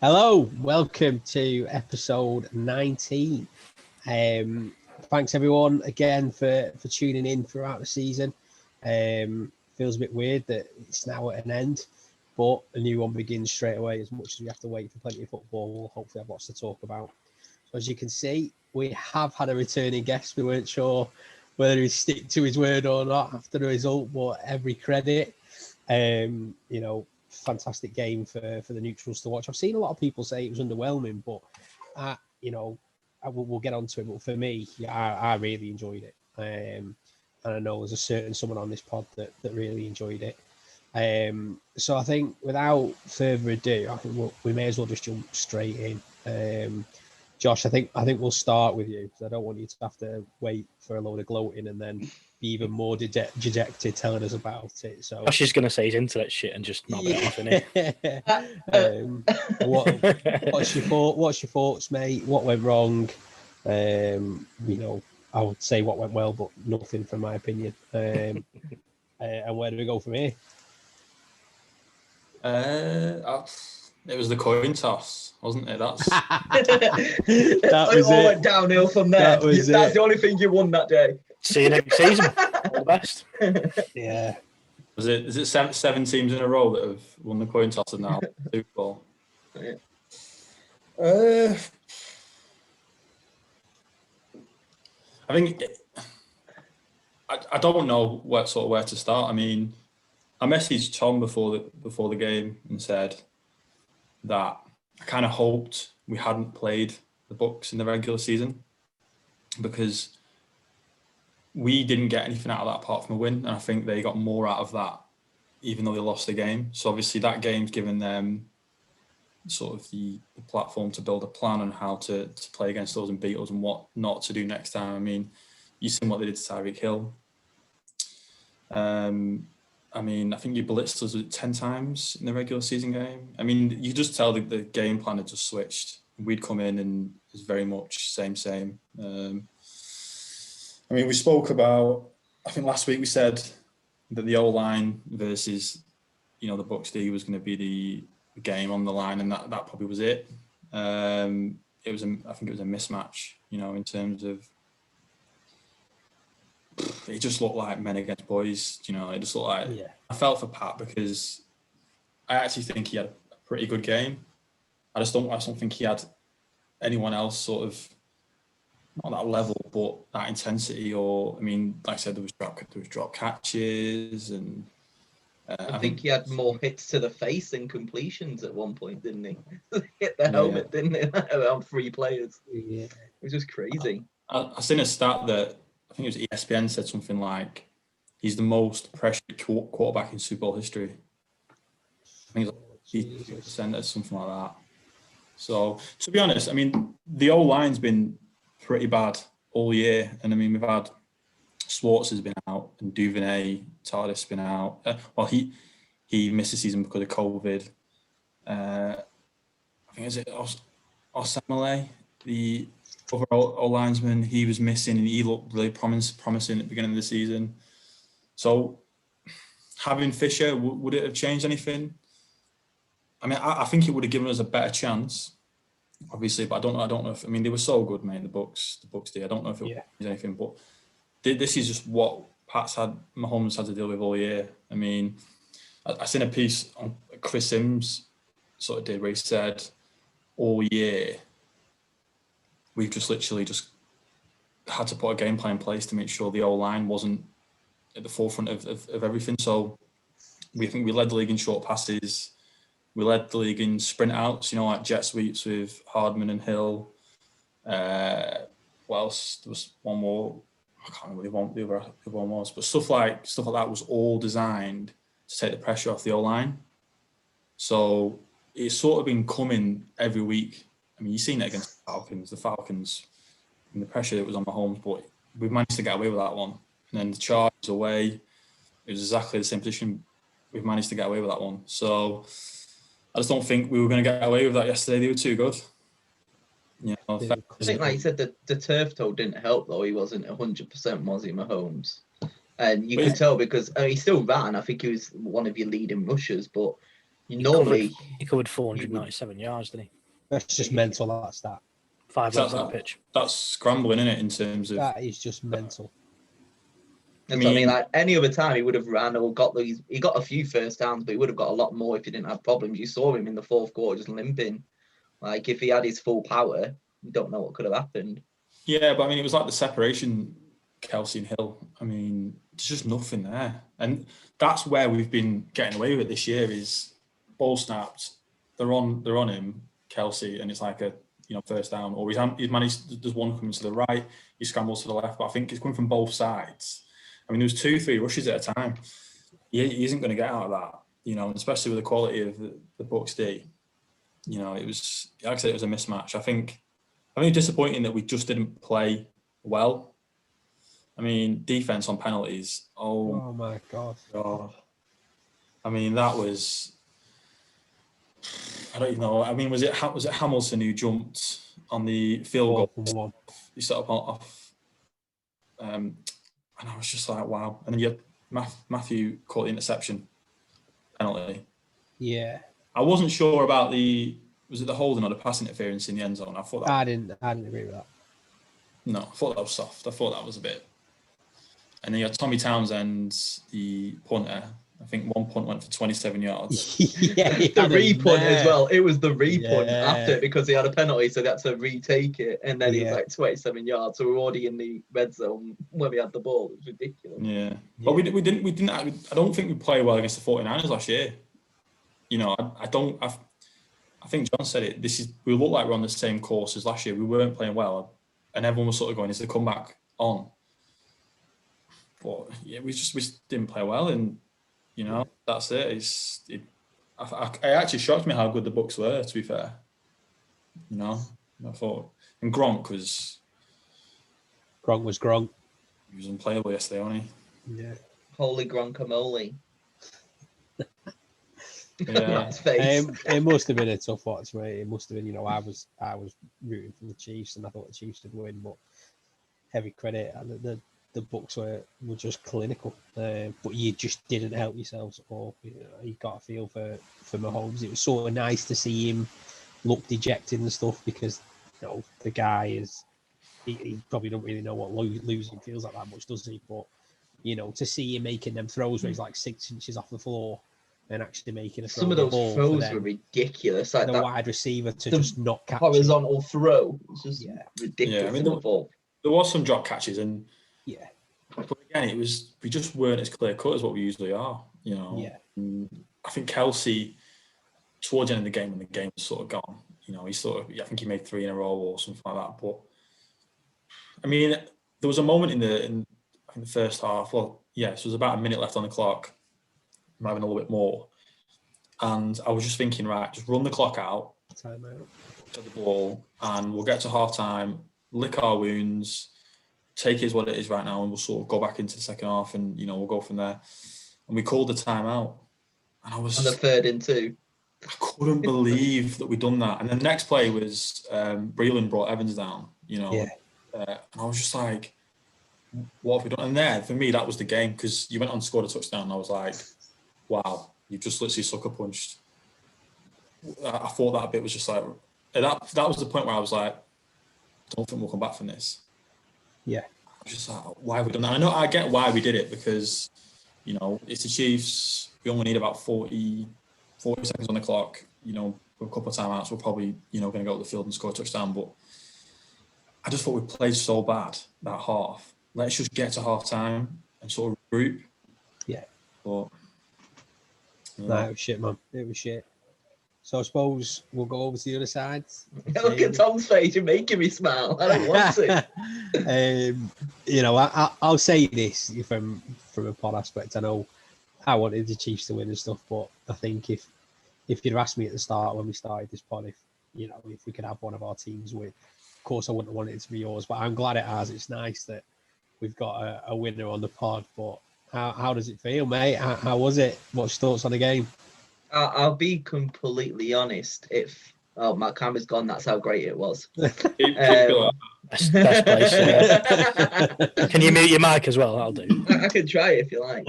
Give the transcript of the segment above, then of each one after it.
Hello, welcome to episode 19. Thanks everyone again for tuning in throughout the season. Feels a bit weird that it's now at an end, but a new one begins straight away. As much as we have to wait for plenty of football, we'll hopefully have lots to talk about. So as you can see, we have had a returning guest. We weren't sure whether he'd stick to his word or not after the result, but every credit. Fantastic game for the neutrals to watch. I've seen a lot of people say it was underwhelming, but we'll get onto it. But for me, I really enjoyed it, and I know there's a certain someone on this pod that really enjoyed it. So I think without further ado, I think we may as well just jump straight in. Josh, I think we'll start with you because I don't want you to have to wait for a load of gloating and then be even more dejected telling us about it. So Josh is going to say his internet shit and just knob it off, isn't he? What's your thoughts, mate? What went wrong? I would say what went well, but nothing from my opinion. And where do we go from here? It was the coin toss, wasn't it? That was all went downhill from there. That's the only thing you won that day. See you next season. All the best. Yeah. Is it seven teams in a row that have won the coin toss and now Super Bowl? Yeah. I think I don't know where to start. I mean, I messaged Tom before the game and said that I kind of hoped we hadn't played the Bucs in the regular season because we didn't get anything out of that apart from a win, and I think they got more out of that, even though they lost the game. So obviously that game's given them sort of the platform to build a plan on how to play against us and beat us and what not to do next time. I mean, you've seen what they did to Tyreek Hill. I think you blitzed us 10 times in the regular season game. I mean, you just tell the game plan had just switched. We'd come in and it was very much same. We spoke about, I think last week we said that the O-line versus, the Bucs D was going to be the game on the line, and that probably was it. I think it was a mismatch, in terms of, it just looked like men against boys, it just looked like, yeah. I felt for Pat because I actually think he had a pretty good game. I just don't think he had anyone else sort of, not that level, but that intensity, or, like I said, there was drop catches, and I think he had more hits to the face than completions at one point, didn't he? Hit the helmet, didn't he? Around 3 players. Yeah. It was just crazy. I seen a stat that, I think it was ESPN said something like, he's the most pressured quarterback in Super Bowl history. I think it's like 82% or something like that. So, to be honest, the O-line's been pretty bad all year. And we've had Swartz has been out and Duvernay, Tardis has been out. He missed the season because of COVID. I think is it Osamale, the other O-linesman, he was missing and he looked really promising at the beginning of the season. So having Fisher, would it have changed anything? I think it would have given us a better chance, obviously, but I don't know if, they were so good, mate, the Bucs did. I don't know if it would change anything, but this is just what Mahomes had to deal with all year. I seen a piece on Chris Sims sort of did where he said all year we've just literally just had to put a game plan in place to make sure the O-line wasn't at the forefront of everything. So we think we led the league in short passes. We led the league in sprint outs, like jet sweeps with Hardman and Hill. What else? There was one more. I can't remember what the other one was, but stuff like that was all designed to take the pressure off the O-line. So it's sort of been coming every week. You've seen it against the Falcons, and the pressure that was on Mahomes, but we've managed to get away with that one. And then the Chargers away, it was exactly the same position. We've managed to get away with that one. So I just don't think we were going to get away with that yesterday. They were too good. I think, like you said, the turf toe didn't help, though. He wasn't 100%, was he, Mahomes? And you could tell because he still ran. I think he was one of your leading rushers, but Normally, He covered 497 yards, didn't he? That's just mental, that stat. 5 laps on the pitch. That's scrambling, isn't it? In terms of That is just mental. that's what I mean. Like any other time, he would have ran or got these. He got a few first downs, but he would have got a lot more if he didn't have problems. You saw him in the fourth quarter just limping. Like if he had his full power, you don't know what could have happened. Yeah, but I mean, it was like the separation, Kelsey and Hill. I mean, there's just nothing there, and that's where we've been getting away with it this year. Is ball snapped, they're on him, Kelsey, and it's like a first down, or he's managed. There's one coming to the right, he scrambles to the left, but I think it's coming from both sides. I mean, there was 2-3 rushes at a time. He isn't going to get out of that, especially with the quality of the Bucks D. It was, like I said, it was a mismatch. I think it's disappointing that we just didn't play well. I mean, defense on penalties. Oh my God. I mean, that was. I don't even know. I mean, was it Hamilton who jumped on the field goal? He set up off. And I was just like, wow. And then you had Matthew caught the interception penalty. Yeah. I wasn't sure about was it the holding or the pass interference in the end zone? I didn't agree with that. No, I thought that was soft. I thought that was a bit. And then you had Tommy Townsend, the punter. I think one punt went for 27 yards. Yeah, the re-punt as well. It was the re-punt after because he had a penalty, so they had to retake it. And then he was like 27 yards. So we were already in the red zone when we had the ball. It was ridiculous. Yeah. But we didn't. I don't think we played well against the 49ers last year. I think John said it. We look like we're on the same course as last year. We weren't playing well, and everyone was sort of going, "Is the comeback on?" But yeah, we didn't play well, and that's it. It actually shocked me how good the Bucks were. To be fair, I thought, and Gronk was Gronk. He was unplayable yesterday, wasn't he? Yeah. Holy Gronkamole. Yeah. It must have been a tough watch, mate. It must have been. I was rooting for the Chiefs, and I thought the Chiefs would win, but heavy credit. And the Bucks were just clinical, but you just didn't help yourselves at all. You got a feel for Mahomes. It was sort of nice to see him look dejected and stuff because the guy is he probably don't really know what losing feels like that much, does he? But to see him making them throws where he's like 6 inches off the floor and actually making a throw. Some of those throws were ridiculous. Like the wide receiver to just not catch horizontal throw. It's just ridiculous. Yeah, I mean, there was some drop catches and. Yeah. But again, we just weren't as clear cut as what we usually are, Yeah. I think Kelsey, towards the end of the game, when the game was sort of gone, I think he made 3 in a row or something like that. But I mean, there was a moment in the first half. Well, so there was about a minute left on the clock, might have been a little bit more, and I was just thinking, right, just run the clock out, time out, get the ball, and we'll get to half time, lick our wounds. Take it as what it is right now, and we'll sort of go back into the second half, and we'll go from there. And we called the timeout, and I was on the 3rd and 2. I couldn't believe that we'd done that. And then the next play was Breland brought Evans down, and I was just like, "What have we done?" And there, for me, that was the game because you went on and scored a touchdown. And I was like, "Wow, you just literally sucker punched." I thought that bit was just like that was the point where I was like, "I don't think we'll come back from this." Yeah. I was just like, why have we done that? I get why we did it because, it's the Chiefs. We only need about 40 seconds on the clock. With a couple of timeouts, we're probably, going to go to the field and score a touchdown. But I just thought we played so bad that half. Let's just get to half time and sort of regroup. Yeah. But, no, it was shit, man. It was shit. So I suppose we'll go over to the other side. Look at Tom's face. You're making me smile. I don't want to. I'll say this from a pod aspect. I know I wanted the Chiefs to win and stuff, but I think if you'd asked me at the start when we started this pod, if we could have one of our teams win, of course I wouldn't have wanted it to be yours. But I'm glad it has. It's nice that we've got a winner on the pod. But how does it feel, mate? How was it? What's your thoughts on the game? I'll be completely honest. My camera's gone. That's how great it was. Best place. Can you mute your mic as well? I'll do. I can try it if you like.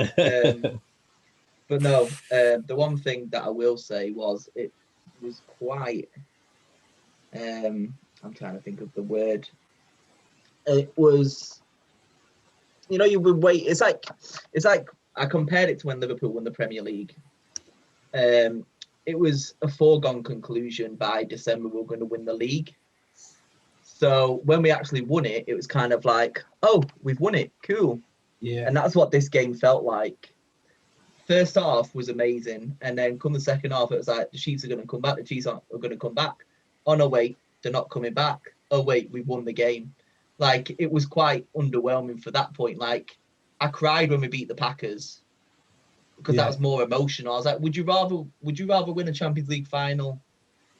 But no, the one thing that I will say was it was quite. I'm trying to think of the word. It was, you would wait. It's like I compared it to when Liverpool won the Premier League. It was a foregone conclusion by December we were going to win the league. So when we actually won it, it was kind of like, oh, we've won it, cool. Yeah. And that's what this game felt like. First half was amazing, and then come the second half, it was like the Chiefs are going to come back. The Chiefs are going to come back. Oh no, wait, they're not coming back. Oh wait, we've won the game. Like, it was quite underwhelming for that point. Like, I cried when we beat the Packers because that was more emotional. I was like, would you rather win a Champions League final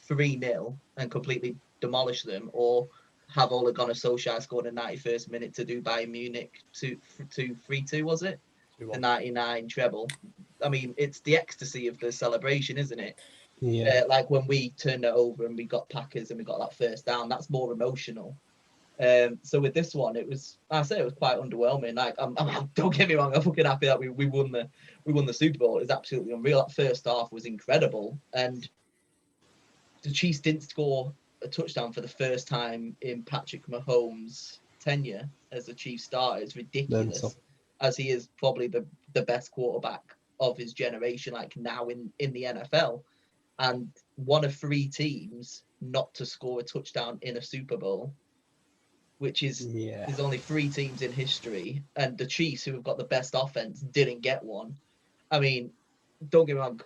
3-0 and completely demolish them, or have Ole Gunnar Solskjaer scored in the 91st minute to do Bayern Munich 3-2, was it? 2-1. The 99 treble. I mean, it's the ecstasy of the celebration, isn't it? Yeah. Like when we turned it over and we got Packers and we got that first down, that's more emotional. So with this one, it was quite underwhelming. Like, don't get me wrong, I'm fucking happy that we won the Super Bowl. It was absolutely unreal. That first half was incredible, and the Chiefs didn't score a touchdown for the first time in Patrick Mahomes' tenure as the Chiefs starter. It's ridiculous, Mental. as he is probably the best quarterback of his generation, like now in the NFL, and one of 3 teams not to score a touchdown in a Super Bowl, which is there's only 3 teams in history, and the Chiefs, who have got the best offense, didn't get one. I mean, don't get me wrong,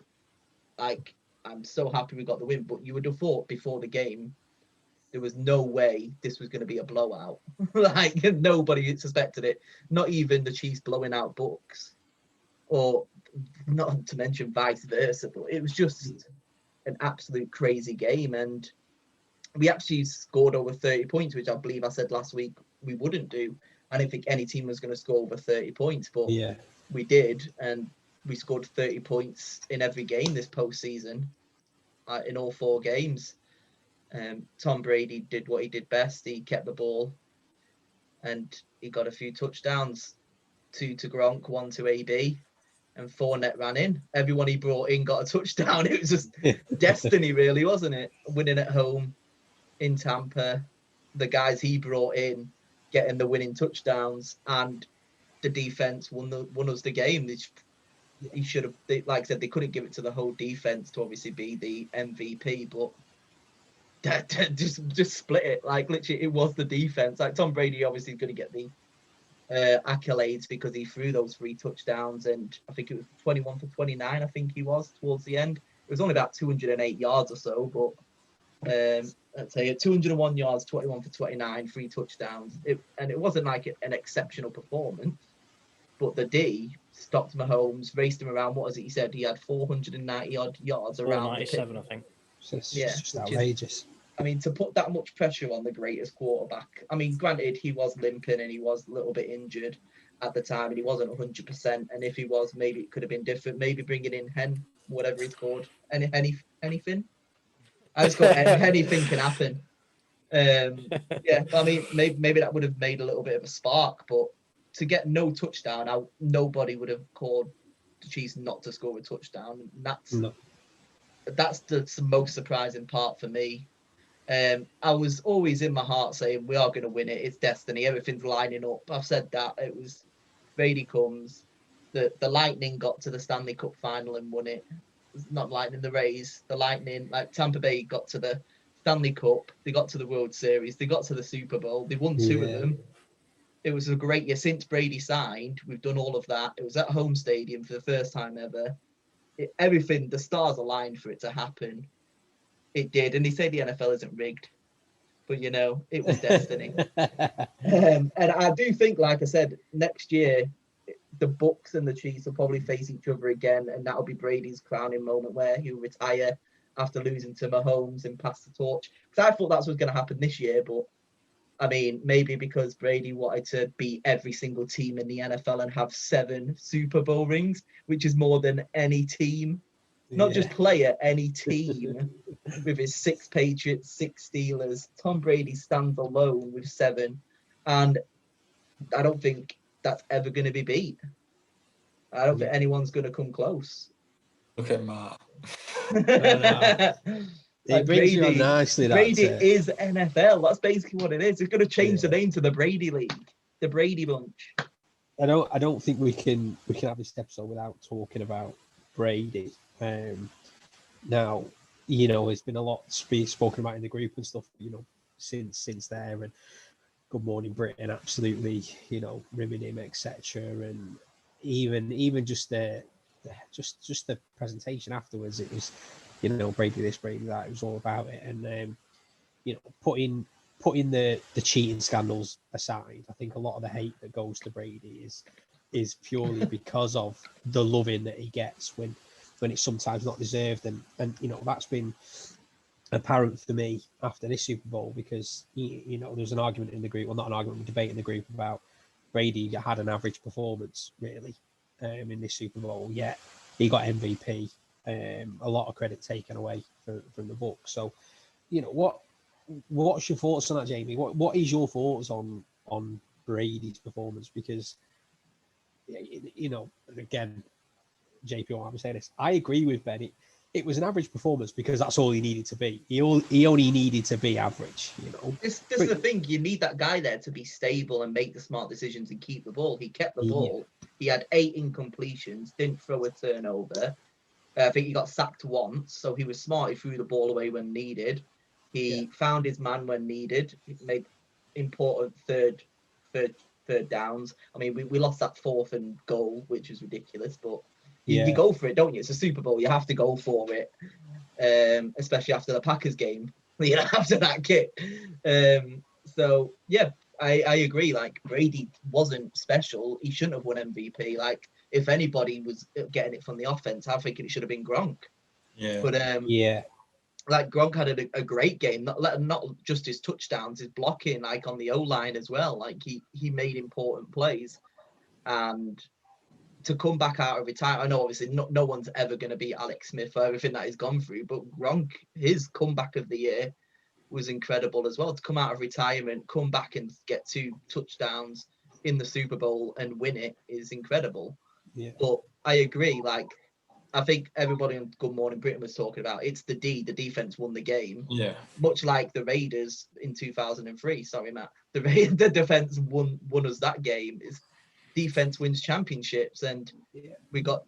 like, I'm so happy we got the win, but you would have thought before the game there was no way this was going to be a blowout. Like, nobody suspected it, not even the Chiefs blowing out Bucks, or not to mention vice versa. But it was just an absolute crazy game, and we actually scored over 30 points, which I believe I said last week we wouldn't do. I didn't think any team was going to score over 30 points, but we did, and we scored 30 points in every game this postseason, in all 4 games. Tom Brady did what he did best. He kept the ball, and he got a few touchdowns, 2 to Gronk, 1 to AB, and Fournette ran in. Everyone he brought in got a touchdown. It was just destiny, really, wasn't it? Winning at home in Tampa, the guys he brought in getting the winning touchdowns, and the defense won us the game. He should have, like I said, they couldn't give it to the whole defense to obviously be the MVP, but just split it. Like, literally, it was the defense. Like, Tom Brady obviously is going to get the accolades because he threw those 3 touchdowns, and I think it was 21 for 29. I think he was towards the end. It was only about 208 yards or so, but I'd say 201 yards, 21 for 29, 3 touchdowns. And it wasn't like an exceptional performance, but the D stopped Mahomes, raced him around. What was it? He said he had 490 odd yards around 497, I think. So it's just outrageous. I mean, to put that much pressure on the greatest quarterback. I mean, granted, he was limping and he was a little bit injured at the time, and he wasn't 100%. And if he was, maybe it could have been different. Maybe bringing in whatever he's called, anything. I just got anything can happen. Yeah, I mean, maybe that would have made a little bit of a spark, but to get no touchdown, nobody would have called the Chiefs not to score a touchdown. That's the most surprising part for me. I was always in my heart saying we are going to win it. It's destiny. Everything's lining up. I've said that. It was Brady comes. The Lightning got to the Stanley Cup final and won it. Not Lightning, the Rays. The Lightning, like Tampa Bay, got to the Stanley Cup. They got to the World Series. They got to the Super Bowl. They won 2 of them. It was a great year. Since Brady signed, we've done all of that. It was at home stadium for the first time ever. Everything, the stars aligned for it to happen. It did. And they say the NFL isn't rigged, but it was destiny. And I do think, like I said, next year, the Bucks and the Chiefs will probably face each other again, and that'll be Brady's crowning moment where he'll retire after losing to Mahomes and pass the torch. Because I thought that's what's going to happen this year, but I mean, maybe because Brady wanted to beat every single team in the NFL and have 7 Super Bowl rings, which is more than any team, not just player, any team, with his 6 Patriots, 6 Steelers. Tom Brady stands alone with 7, and I don't think that's ever going to be beat. I don't think anyone's going to come close. Look at Matt. It brings you on nicely. Brady is NFL. That's basically what it is. It's going to change the name to the Brady League, the Brady Bunch. I don't think we can have this episode without talking about Brady. Now, there's been a lot spoken about in the group and stuff, since there, and Good Morning Britain absolutely, rimming him, etc. And even just the presentation afterwards, it was, Brady this, Brady that. It was all about it, and putting the cheating scandals aside, I think a lot of the hate that goes to Brady is purely because of the loving that he gets when it's sometimes not deserved, and that's been apparent for me after this Super Bowl, because there's an argument in the group, well, not an argument, a debate in the group about Brady had an average performance really in this Super Bowl, yet he got MVP. A lot of credit taken away from the book. So, what's your thoughts on that, Jamie? What is your thoughts on Brady's performance? Because again, JP, I'm saying this, I agree with Ben. It was an average performance because that's all he needed to be. He only needed to be average. This is the thing. You need that guy there to be stable and make the smart decisions and keep the ball. He kept the ball. He had 8 incompletions, didn't throw a turnover. I think he got sacked once, so he was smart. He threw the ball away when needed. He found his man when needed. He made important third downs. I mean, we lost that 4th and goal, which is ridiculous, but you go for it, don't you? It's a Super Bowl. You have to go for it, especially after the Packers game. After that kick. So yeah, I agree. Like, Brady wasn't special. He shouldn't have won MVP. Like, if anybody was getting it from the offense, I think it should have been Gronk. Yeah. But like, Gronk had a great game. Not just his touchdowns, his blocking, like on the O-line as well. Like, he made important plays, and to come back out of retirement, I know obviously no one's ever going to beat Alex Smith for everything that he's gone through, but Gronk, his comeback of the year was incredible as well. To come out of retirement, come back and get 2 touchdowns in the Super Bowl and win it is incredible. Yeah. But I agree, like, I think everybody on Good Morning Britain was talking about, it's the defense won the game. Yeah. Much like the Raiders in 2003. Sorry, Matt. The defense won us that game. It's defense wins championships, and we got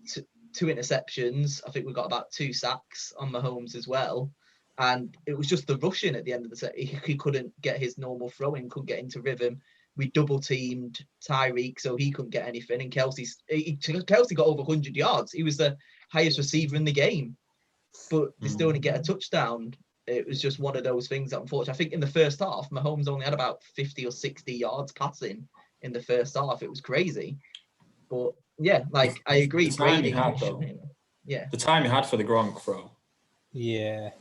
2 interceptions. I think we got about 2 sacks on Mahomes as well. And it was just the rushing at the end of the set. He couldn't get his normal throwing, couldn't get into rhythm. We double teamed Tyreek, so he couldn't get anything. And Kelsey got over 100 yards. He was the highest receiver in the game, but they still didn't get a touchdown. It was just one of those things that, unfortunately, I think in the first half, Mahomes only had about 50 or 60 yards passing in the first half. It was crazy. But yeah, like, I agree. The time Brady, he had, though. The time he had for the Gronk throw. Yeah.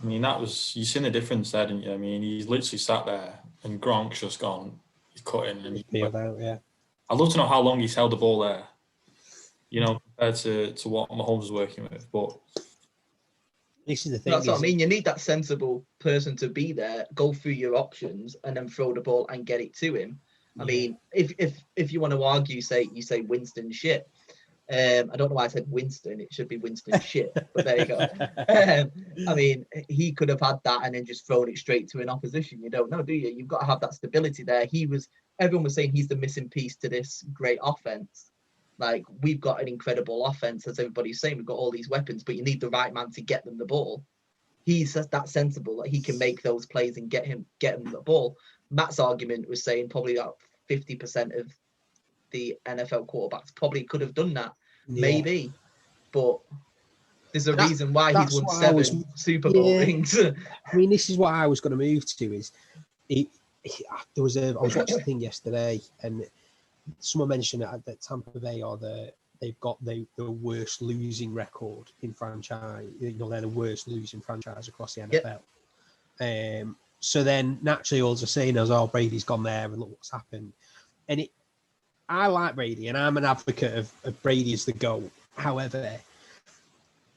I mean, you've seen the difference there, didn't you? I mean, he's literally sat there and Gronk's just gone, he's cutting. And peeled out, yeah. I'd love to know how long he's held the ball there, compared to what Mahomes was working with. But this is the thing. That's what I mean. You need that sensible person to be there, go through your options, and then throw the ball and get it to him. I mean, if you want to argue, you say Winston shit. I don't know why I said Winston. It should be Winston shit. But there you go. I mean, he could have had that and then just thrown it straight to an opposition. You don't know, do you? You've got to have that stability there. Everyone was saying he's the missing piece to this great offense. Like, we've got an incredible offense, as everybody's saying. We've got all these weapons, but you need the right man to get them the ball. He's that sensible that he can make those plays and get them the ball. Matt's argument was saying probably about 50% of the NFL quarterbacks probably could have done that, maybe, but there's a reason why he's won 7 Super Bowl rings. I mean, this is what I was going to move to. I was watching a thing yesterday, and someone mentioned that Tampa Bay they've got the worst losing record in franchise. They're the worst losing franchise across the NFL. Yep. So then naturally, all they're saying is, "Oh, Brady's gone there, and look what's happened." And I like Brady, and I'm an advocate of Brady as the GOAT. However,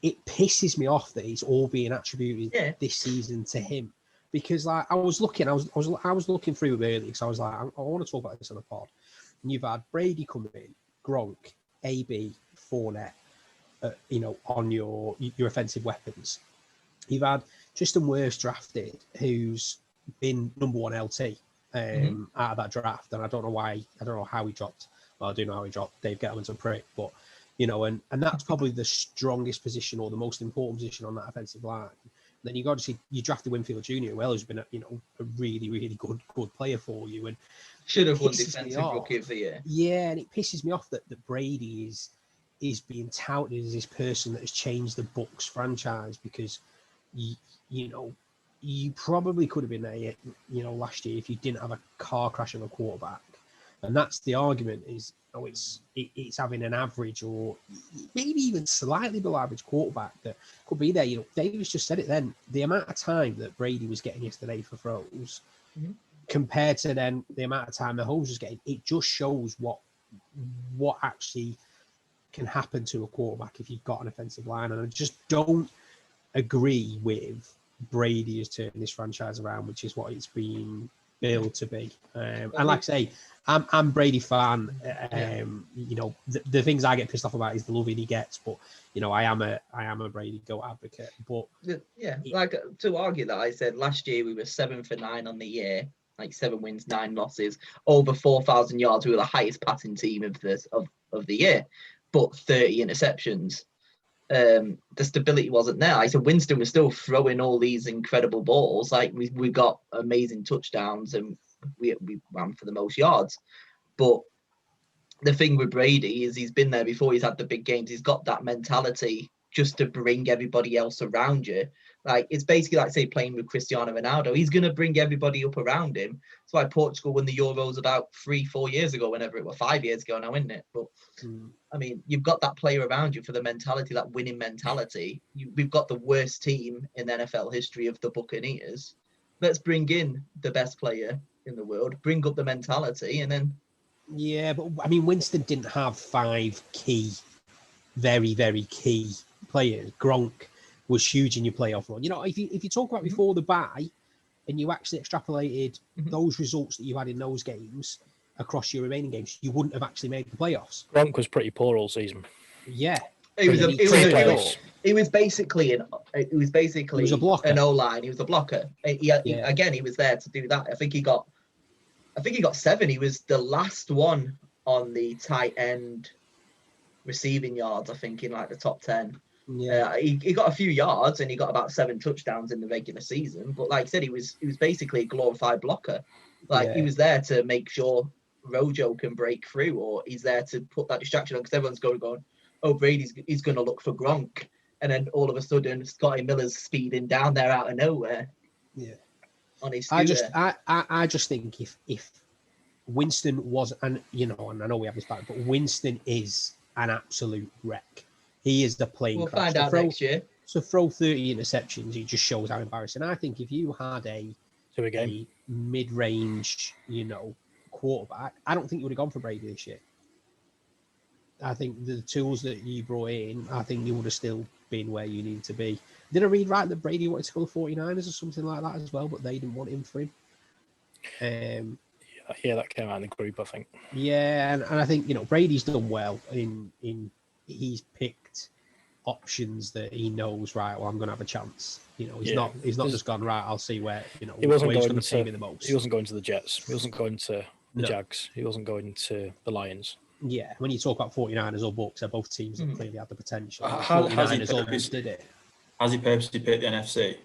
it pisses me off that it's all being attributed this season to him, because like I was looking through it early, because I was like, I want to talk about this on the pod. And you've had Brady come in, Gronk, AB, Fournette, on your offensive weapons. You've had Tristan Wirfs drafted, who's been number 1 LT out of that draft, and I don't know how he dropped. Well, I do know how he dropped. Dave Gettleman's a prick, but and that's probably the strongest position or the most important position on that offensive line. Then you got to see you drafted Winfield Jr. who's been a really, really good player for you, and should have won defensive rookie of the year. Yeah, and it pisses me off that Brady is being touted as this person that has changed the Bucs franchise, because you probably could have been there, last year if you didn't have a car crash of a quarterback. And that's the argument, is it's having an average or maybe even slightly below average quarterback that could be there. Davis just said it then. The amount of time that Brady was getting yesterday for throws compared to then the amount of time Mahomes was getting, it just shows what actually can happen to a quarterback if you've got an offensive line. And I just don't agree with Brady has turned this franchise around, which is what it's been billed to be. And like I say, I'm a Brady fan. The things I get pissed off about is the loving he gets, but I am a Brady GOAT advocate. But to argue that, I said last year we were 7 for 9 on the year, like 7 wins, 9 losses, over 4,000 yards. We were the highest passing team of the year, but 30 interceptions. The stability wasn't there. I said Winston was still throwing all these incredible balls. Like we got amazing touchdowns and we ran for the most yards. But the thing with Brady is he's been there before. He's had the big games. He's got that mentality just to bring everybody else around you. Like it's basically like, say, playing with Cristiano Ronaldo. He's going to bring everybody up around him. That's why Portugal won the Euros about 3-4 years ago, whenever it was 5 years ago now, isn't it? But I mean, you've got that player around you for the mentality, that winning mentality. We've got the worst team in NFL history of the Buccaneers. Let's bring in the best player in the world, bring up the mentality, and then... Yeah, but I mean, Winston didn't have 5 key, very, very key players. Gronk was huge in your playoff run. If you talk about before the bye, and you actually extrapolated those results that you had in those games across your remaining games, you wouldn't have actually made the playoffs. Gronk was pretty poor all season. Yeah. It was basically a blocker. An O-line. He was a blocker. Again, he was there to do that. I think he got 7. He was the last one on the tight end receiving yards, I think, in like the top 10. Yeah, he got a few yards and he got about 7 touchdowns in the regular season. But like I said, he was basically a glorified blocker. He was there to make sure Rojo can break through, or he's there to put that distraction on, because everyone's going, oh, he's going to look for Gronk, and then all of a sudden Scotty Miller's speeding down there out of nowhere. Yeah, on his scooter. I just think if Winston was, and I know we have this back, but Winston is an absolute wreck. He is the plane crash. We'll find out next year. So throw 30 interceptions, it just shows how embarrassing. I think if you had a mid-range, quarterback, I don't think you would have gone for Brady this year. I think the tools that you brought in, I think you would have still been where you needed to be. Did I read right that Brady wanted to go to 49ers or something like that as well, but they didn't want him for him? Yeah, that came out in the group, I think. Yeah, and I think, Brady's done well in he's picked options that he knows, right, well, I'm going to have a chance. He's not just gone, right, I'll see where, he wasn't going going to pay me the most. He wasn't going to the Jets. He wasn't going to the Jags. He wasn't going to the Lions. Yeah, when you talk about 49ers or Bucs, they're both teams that clearly had the potential. 49ers almost did it. Has he purposely picked the NFC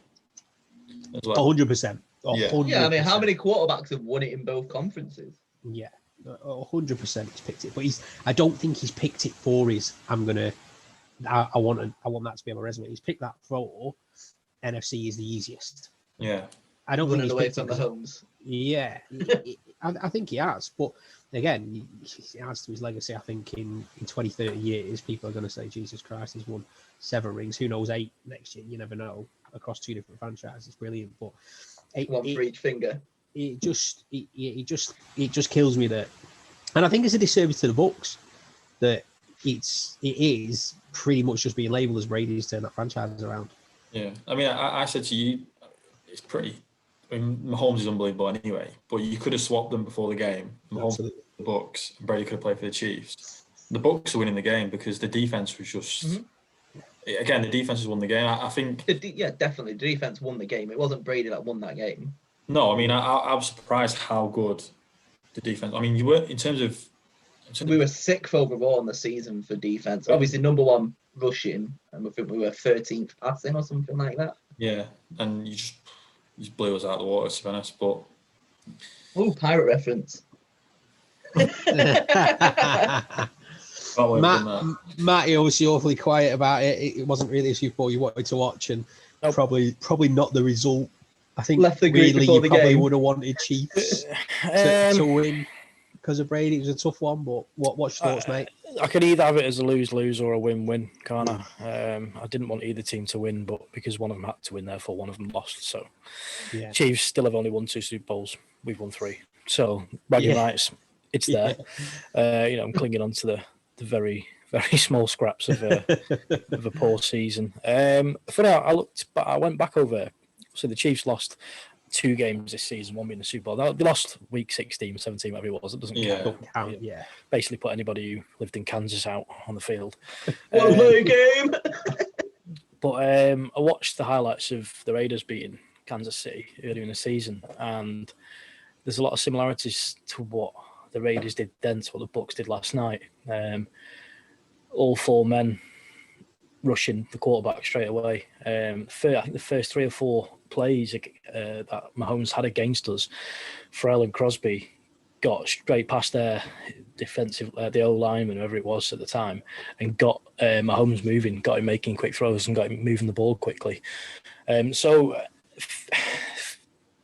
as well? 100%. 100%. Yeah, I mean, how many quarterbacks have won it in both conferences? Yeah, 100% he's picked it. But I don't think he's picked it for his, I want that to be on my resume. He's picked that for NFC is the easiest. Yeah. I don't think he's away picked from the homes. Yeah, I think he has. But again, he adds to his legacy. I think in 20, 30 years, people are going to say, Jesus Christ, he's won 7 rings. Who knows, 8 next year? You never know. Across 2 different franchises, it's brilliant. But one for each finger. It just kills me that, and I think it's a disservice to the Bucs that it is pretty much just being labelled as Brady's turned that franchise around. Yeah, I mean, I said to you, it's pretty. I mean, Mahomes is unbelievable anyway, but you could have swapped them before the game. Mahomes, the Bucs, and Brady could have played for the Chiefs. the Bucks are winning the game because the defense was just. Again, the defense has won the game. I think. Definitely. The defense won the game. It wasn't Brady that won that game. No, I mean, I was surprised how good the defense. I mean, you were in terms of. We were 6th overall in the season for defense. Obviously, number 1 rushing, and I think we were 13th passing or something like that. Yeah, and you just blew us out of the water, to be honest. But pirate reference. Matty obviously awfully quiet about it. It wasn't really a Super Bowl you wanted to watch, and probably not the result. I think left the group really before you the probably game. would have wanted Chiefs to win because of Brady. It was a tough one, but what's your thoughts, mate? I could either have it as a lose-lose or a win-win, can't I? I didn't want either team to win, but because one of them had to win, therefore one of them lost. So Chiefs still have only won 2 Super Bowls. We've won 3. So bragging rights, it's there. I'm clinging on to the very, very small scraps of a poor season. For now, I went back over. So the Chiefs lost 2 games this season, one being the Super Bowl. They lost week 16, 17, whatever it was. It doesn't count. Basically put anybody who lived in Kansas out on the field. One play game. But I watched the highlights of the Raiders beating Kansas City earlier in the season, and there's a lot of similarities to what the Raiders did then to what the Bucks did last night. All 4 men rushing the quarterback straight away. I think the first 3 or 4 plays that Mahomes had against us, Farrell and Crosby got straight past their defensive, the O lineman, whoever it was at the time, and got Mahomes moving, got him making quick throws and got him moving the ball quickly. So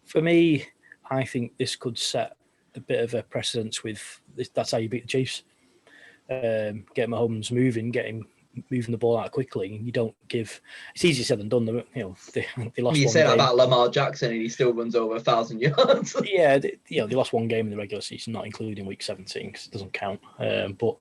for me, I think this could set a bit of a precedence with this. That's how you beat the Chiefs. Get Mahomes moving, get him moving the ball out quickly. You don't give. It's easier said than done. They lost. You one say that game. about Lamar Jackson, and he still runs over 1,000 yards. Yeah, they lost 1 game in the regular season, not including week 17 because it doesn't count. But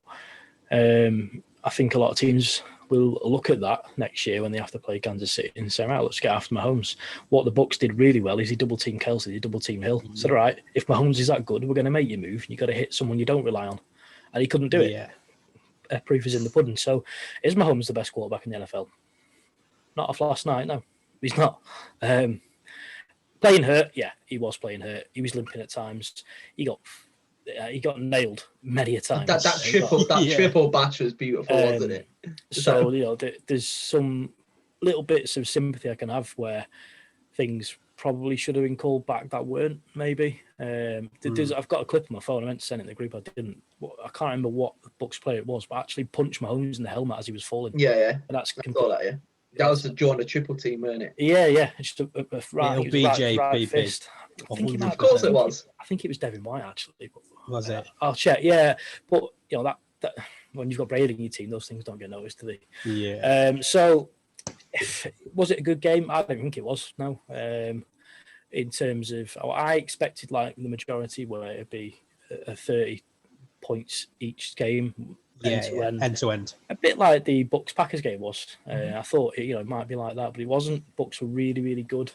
I think a lot of teams will look at that next year when they have to play Kansas City and say, right, let's get after Mahomes. What the Bucks did really well is he double teamed Kelsey, he double teamed Hill. So, all right, if Mahomes is that good, we're going to make you move. You got to hit someone you don't rely on, and he couldn't do it. Yeah. Proof is in the pudding. So, is Mahomes the best quarterback in the NFL? Not off last night, no, he's not. Playing hurt, yeah, he was playing hurt. He was limping at times. He got nailed many a time. That triple batch was beautiful, wasn't it? So there's some little bits of sympathy I can have where things probably should have been called back that weren't. Maybe I've got a clip on my phone. I meant to send it in the group. I didn't. I can't remember what the Bucks player it was, but I actually punched Mahomes in the helmet as he was falling. Yeah. And that's I saw that. Yeah. That was the joint triple team, weren't it? Yeah. It's just right fist. Of course it was. I think it was Devin White actually. But, was it? I'll check. Yeah, but that when you've got Brady in your team, those things don't get noticed, do they? Yeah. So, was it a good game? I don't think it was. No. In terms of, I expected like the majority where it'd be 30 points each game. End to end. A bit like the Bucks Packers game was. I thought it might be like that, but it wasn't. Bucks were really, really good.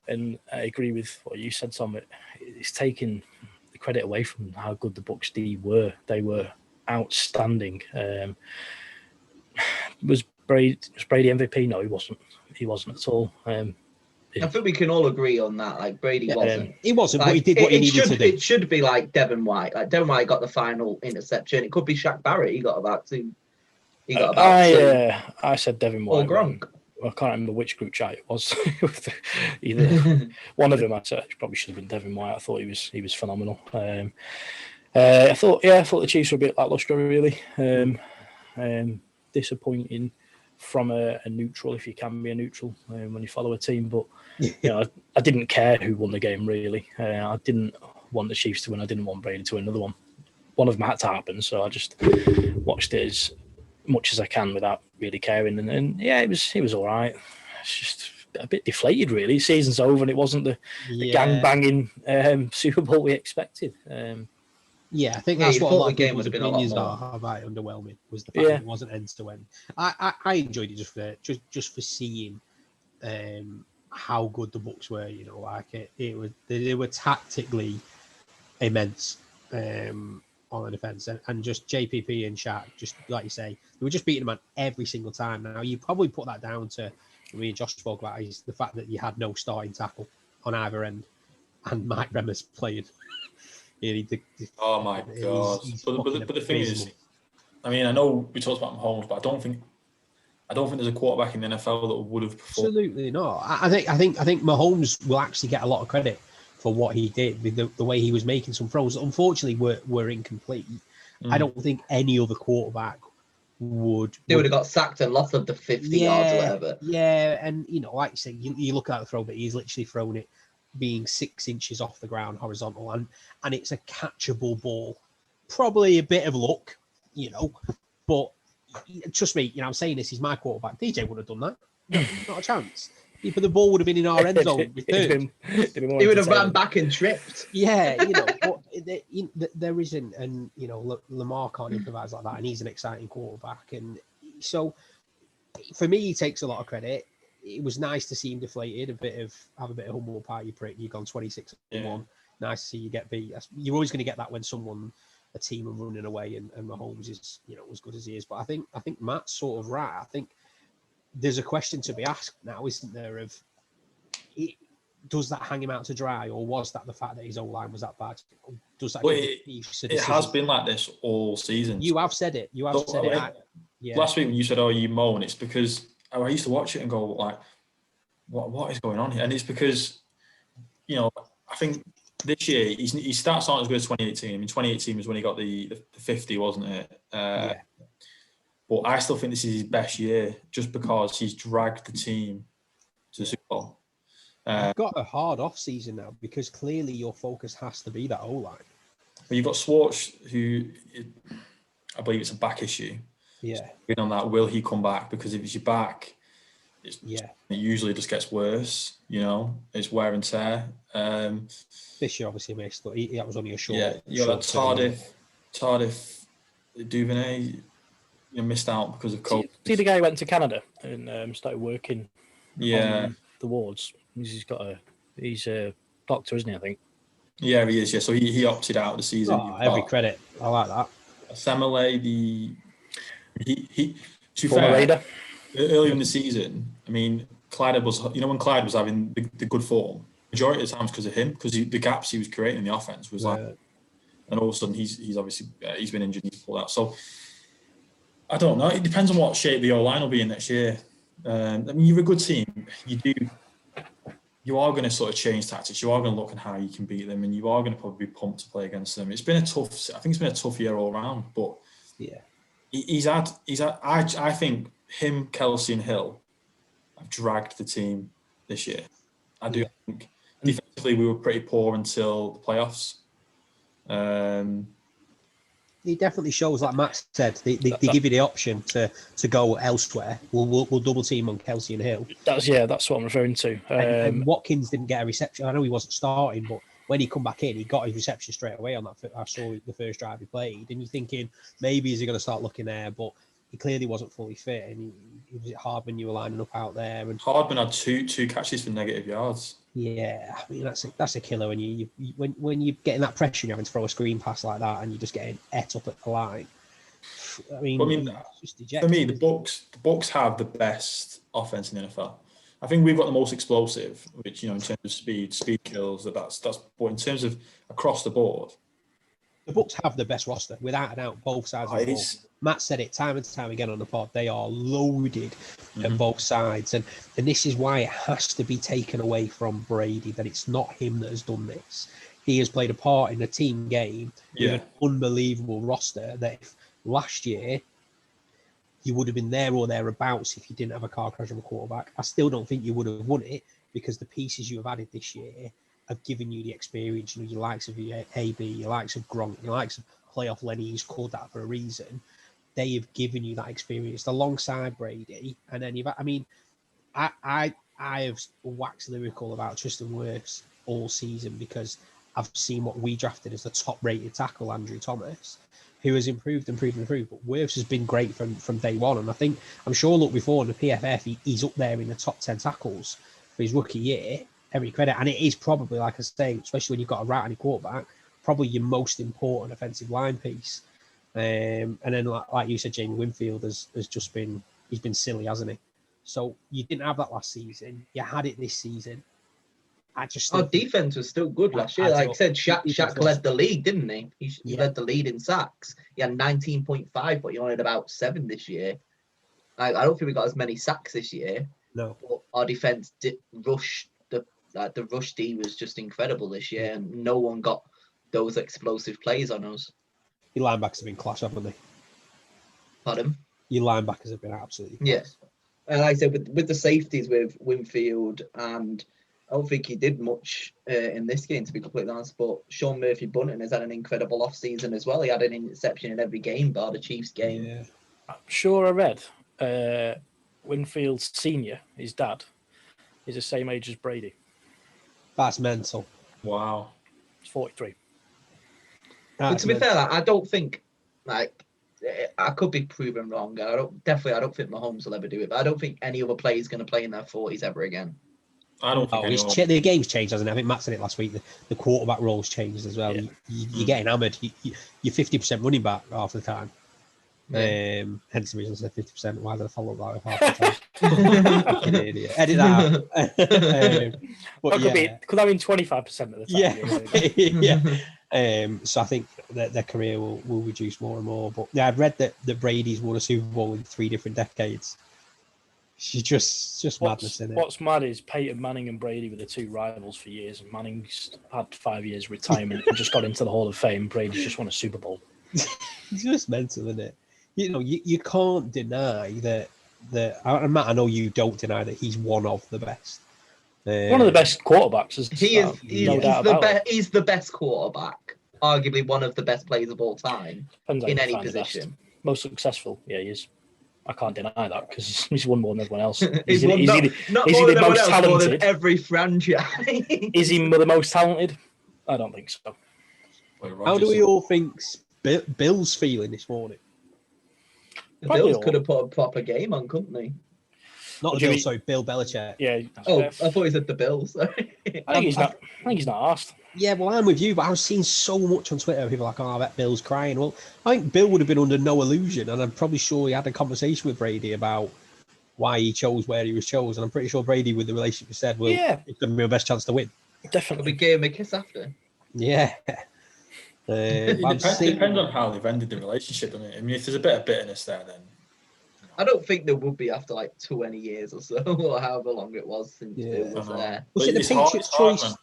And I agree with what you said, Tom. It's taking the credit away from how good the Bucks D were. They were outstanding. Was Brady MVP? No, he wasn't. He wasn't at all. I think we can all agree on that. Like Brady wasn't. He wasn't, but he did what he needed to do. It should be like Devin White. Like Devin White got the final interception. It could be Shaq Barrett. He got about 2. I said Devin White. Or Gronk. I can't remember which group chat it was. Either one of them. I said probably should have been Devin White. I thought he was phenomenal. I thought the Chiefs were a bit lacklustre, really. Disappointing from a neutral, if you can be a neutral when you follow a team. But I didn't care who won the game, really. I didn't want the Chiefs to win. I didn't want Brady to win another one. One of them had to happen, so I just watched it as much as I can without really caring. And it was all right. It's just a bit deflated, really. Season's over, and it wasn't the gang banging Super Bowl we expected. I think that's what a lot of game people's would have been opinions a lot more. are about underwhelming was the fact that it wasn't end to end. I enjoyed it just for seeing how good the Bucks were. They were tactically immense. on the defense, and just JPP and Shaq, just like you say, they were just beating them every single time. Now you probably put that down to, me and Josh spoke about, is the fact that you had no starting tackle on either end, and Mike Remmer's playing. Oh my God! But the thing is, I mean, I know we talked about Mahomes, but I don't think there's a quarterback in the NFL that would have performed. Absolutely not. I think Mahomes will actually get a lot of credit for what he did, with the way he was making some throws. Unfortunately, were incomplete. I don't think any other quarterback would. They would have got sacked and lost of the 50 yards or whatever. Yeah, and like you say, you look at the throw, but he's literally thrown it being 6 inches off the ground horizontal, and it's a catchable ball. Probably a bit of luck, but trust me, I'm saying this, he's my quarterback. DJ would have done that. Not a chance. But the ball would have been in our end zone. He would have ran back and tripped. Yeah, but there isn't, and Lamar can't improvise like that, and he's an exciting quarterback, and so for me, he takes a lot of credit. It was nice to see him deflated, have a bit of humble pie, you prick. You've gone 26-1. Nice to see you get beat. You're always going to get that when a team are running away, and Mahomes is as good as he is. But I think Matt's sort of right. I think there's a question to be asked now, isn't there? Does that hang him out to dry, or was that the fact that his O-line was that bad? Does that? It has been like this all season. You have said it. Last week when you said, "Oh, you moan," it's because I used to watch it and go like, "What is going on here?" And it's because, I think this year he starts out as good as 2018. I mean, 2018 was when he got the 50, wasn't it? But I still think this is his best year, just because he's dragged the team to the Super Bowl. You've got a hard off season now, because clearly your focus has to be that O-line. But you've got Swartz, who I believe it's a back issue. Yeah. So on that, will he come back? Because if he's your back, it usually just gets worse. It's wear and tear. This year obviously missed, but that was only a short. Yeah, you got Tardif, Duvernay. Missed out because of COVID. See the guy who went to Canada and started working on the wards. He's a doctor, isn't he, I think? Yeah, he is, yeah. So he opted out of the season. Every credit. I like that. Samale, he to be Former fair, Raider. Earlier in the season, I mean, Clyde was, when Clyde was having the good form, majority of the times because of him, because the gaps he was creating in the offense was and all of a sudden he's obviously he's been injured, he's pulled out. So I don't know. It depends on what shape the O-line will be in next year. I mean, you're a good team. You are going to sort of change tactics. You are going to look at how you can beat them, and you are going to probably be pumped to play against them. It's been I think it's been a tough year all around, but I think him, Kelsey and Hill have dragged the team this year. I do think defensively we were pretty poor until the playoffs. He definitely shows, like Matt said, they give you the option to go elsewhere. We'll double team on Kelsey and Hill. That's what I'm referring to. And Watkins didn't get a reception. I know he wasn't starting, but when he come back in, he got his reception straight away on that. I saw the first drive he played, and you're thinking maybe is he going to start looking there, but he clearly wasn't fully fit, and he was Hardman you were lining up out there. And Hardman had two catches for negative yards. Yeah, I mean that's a killer when you're getting that pressure, you're having to throw a screen pass like that, and you're just getting et up at the line. I mean just dejected. For me, the Bucs have the best offense in the NFL. I think we've got the most explosive, which in terms of speed kills. That's. But in terms of across the board, the Bucs have the best roster without a doubt, both sides of the ball. Matt said it time and time again on the pod. They are loaded at both sides, and this is why it has to be taken away from Brady that it's not him that has done this. He has played a part in the team game with an unbelievable roster that if last year you would have been there or thereabouts if you didn't have a car crash of a quarterback. I still don't think you would have won it, because the pieces you have added this year have given you the experience. Your likes of your AB, your likes of Gronk, your likes of playoff Lenny, who's called that for a reason. They have given you that experience alongside Brady, and then I have waxed lyrical about Tristan Wirfs all season, because I've seen what we drafted as the top-rated tackle, Andrew Thomas, who has improved. But Wirfs has been great from day one, and I'm sure before in the PFF he's up there in the top 10 tackles for his rookie year. Every credit, and it is probably, like I say, especially when you've got a right-handed quarterback, probably your most important offensive line piece. And then, like you said, Jamie Winfield has just been, he's been silly, hasn't he? So you didn't have that last season. You had it this season. I just Our defense was still good last year. Like I said, Shaq led the league, didn't he? He led the lead in sacks. He had 19.5, but he only had about 7 this year. I don't think we got as many sacks this year. No. But our defense did rush. The rush D was just incredible this year, and no one got those explosive plays on us. Your linebackers have been class, haven't they? Pardon? Your linebackers have been absolutely class. Yes. And like I said, with the safeties with Winfield, and I don't think he did much in this game, to be completely honest, but Sean Murphy-Bunting has had an incredible offseason as well. He had an interception in every game, bar the Chiefs game. Yeah. I'm sure I read Winfield Senior, his dad, is the same age as Brady. That's mental. Wow. He's 43. But to be fair, I don't think, like, I could be proven wrong. I don't think Mahomes will ever do it, but I don't think any other player is going to play in their 40s ever again. I don't think anyone. The game's changed, hasn't it? I think Matt said it last week. The quarterback role's changed as well. Yeah. You're getting hammered. You're 50% running back half the time. Yeah. Hence the reason I said 50%. Why did I follow that with half the time? Fucking idiot. Edit that out. Could that mean 25% of the time? Yeah. So I think that their career will reduce more and more. But yeah, I've read that Brady's won a Super Bowl in 3 different decades. She's just madness, isn't it? What's mad is Peyton Manning and Brady were the 2 rivals for years, and Manning's had 5 years retirement and just got into the Hall of Fame. Brady's just won a Super Bowl. It's just mental, isn't it? You know, you can't deny that. Matt, I know you don't deny that he's one of the best. One of the best quarterbacks. He's the best quarterback. Arguably one of the best players of all time in any position. Most successful, yeah, he is. I can't deny that because he's won more than everyone else. He's more than every franchise. Is he the most talented? I don't think so. How do we all think Bill's feeling this morning? The Bills could have put a proper game on, couldn't they? Not the Bills, sorry, Bill Belichick. Yeah. I thought he said the Bills. I think he's not asked. Yeah, well, I'm with you, but I was seeing so much on Twitter. People like, I bet Bill's crying. Well, I think Bill would have been under no illusion, and I'm probably sure he had a conversation with Brady about why he chose where he was chosen. I'm pretty sure Brady, with the relationship, said, "Well, it's going to be our best chance to win." Definitely, we gave him a kiss after. Yeah. It depends on how they've ended the relationship. I mean, if there's a bit of bitterness there, then I don't think there would be after like 20 years or so, or however long it was since Bill was there. Was it the Patriots' choice?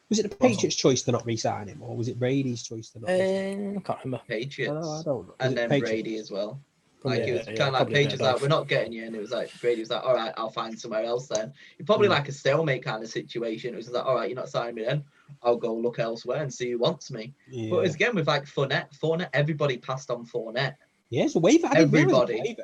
Was it the Patriots' choice to not re-sign him, or was it Brady's choice to not? I can't remember. Patriots. I don't know. And then Patriots? Brady as well. Like it was kind of like Patriots like, we're not getting you, and it was like Brady was like, all right, I'll find somewhere else then. It's probably like a stalemate kind of situation. It was like, all right, you're not signing me then. I'll go look elsewhere and see who wants me. Yeah. But it's again with like Fournette, everybody passed on Fournette. Yeah, it's a waiver. Everybody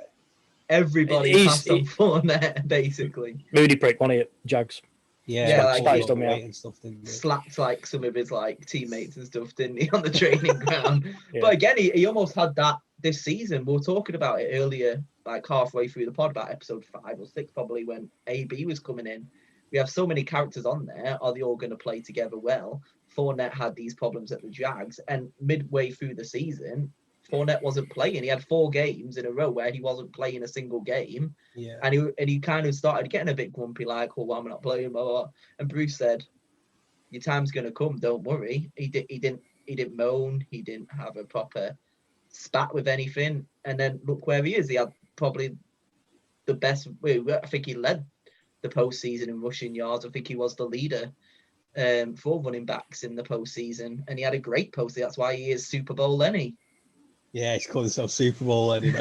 passed on Fournette, basically. Moody prick, one of it, Jags. Yeah, like and stuff, slapped like some of his like teammates and stuff, didn't he, on the training ground? Yeah. But again, he almost had that this season. We were talking about it earlier, like halfway through the pod, about episode 5 or 6, probably, when AB was coming in. We have so many characters on there. Are they all going to play together well? Fournette had these problems at the Jags, and midway through the season, Fournette wasn't playing. He had 4 games in a row where he wasn't playing a single game. Yeah. And he kind of started getting a bit grumpy, like, well, why am I not playing? Blah, blah, blah. And Bruce said, your time's going to come. Don't worry. He didn't moan. He didn't have a proper spat with anything. And then look where he is. He had probably the best. I think he led the postseason in rushing yards. I think he was the leader for running backs in the postseason. And he had a great postseason. That's why he is Super Bowl Lenny. Yeah, he's called himself Super Bowl Lenny.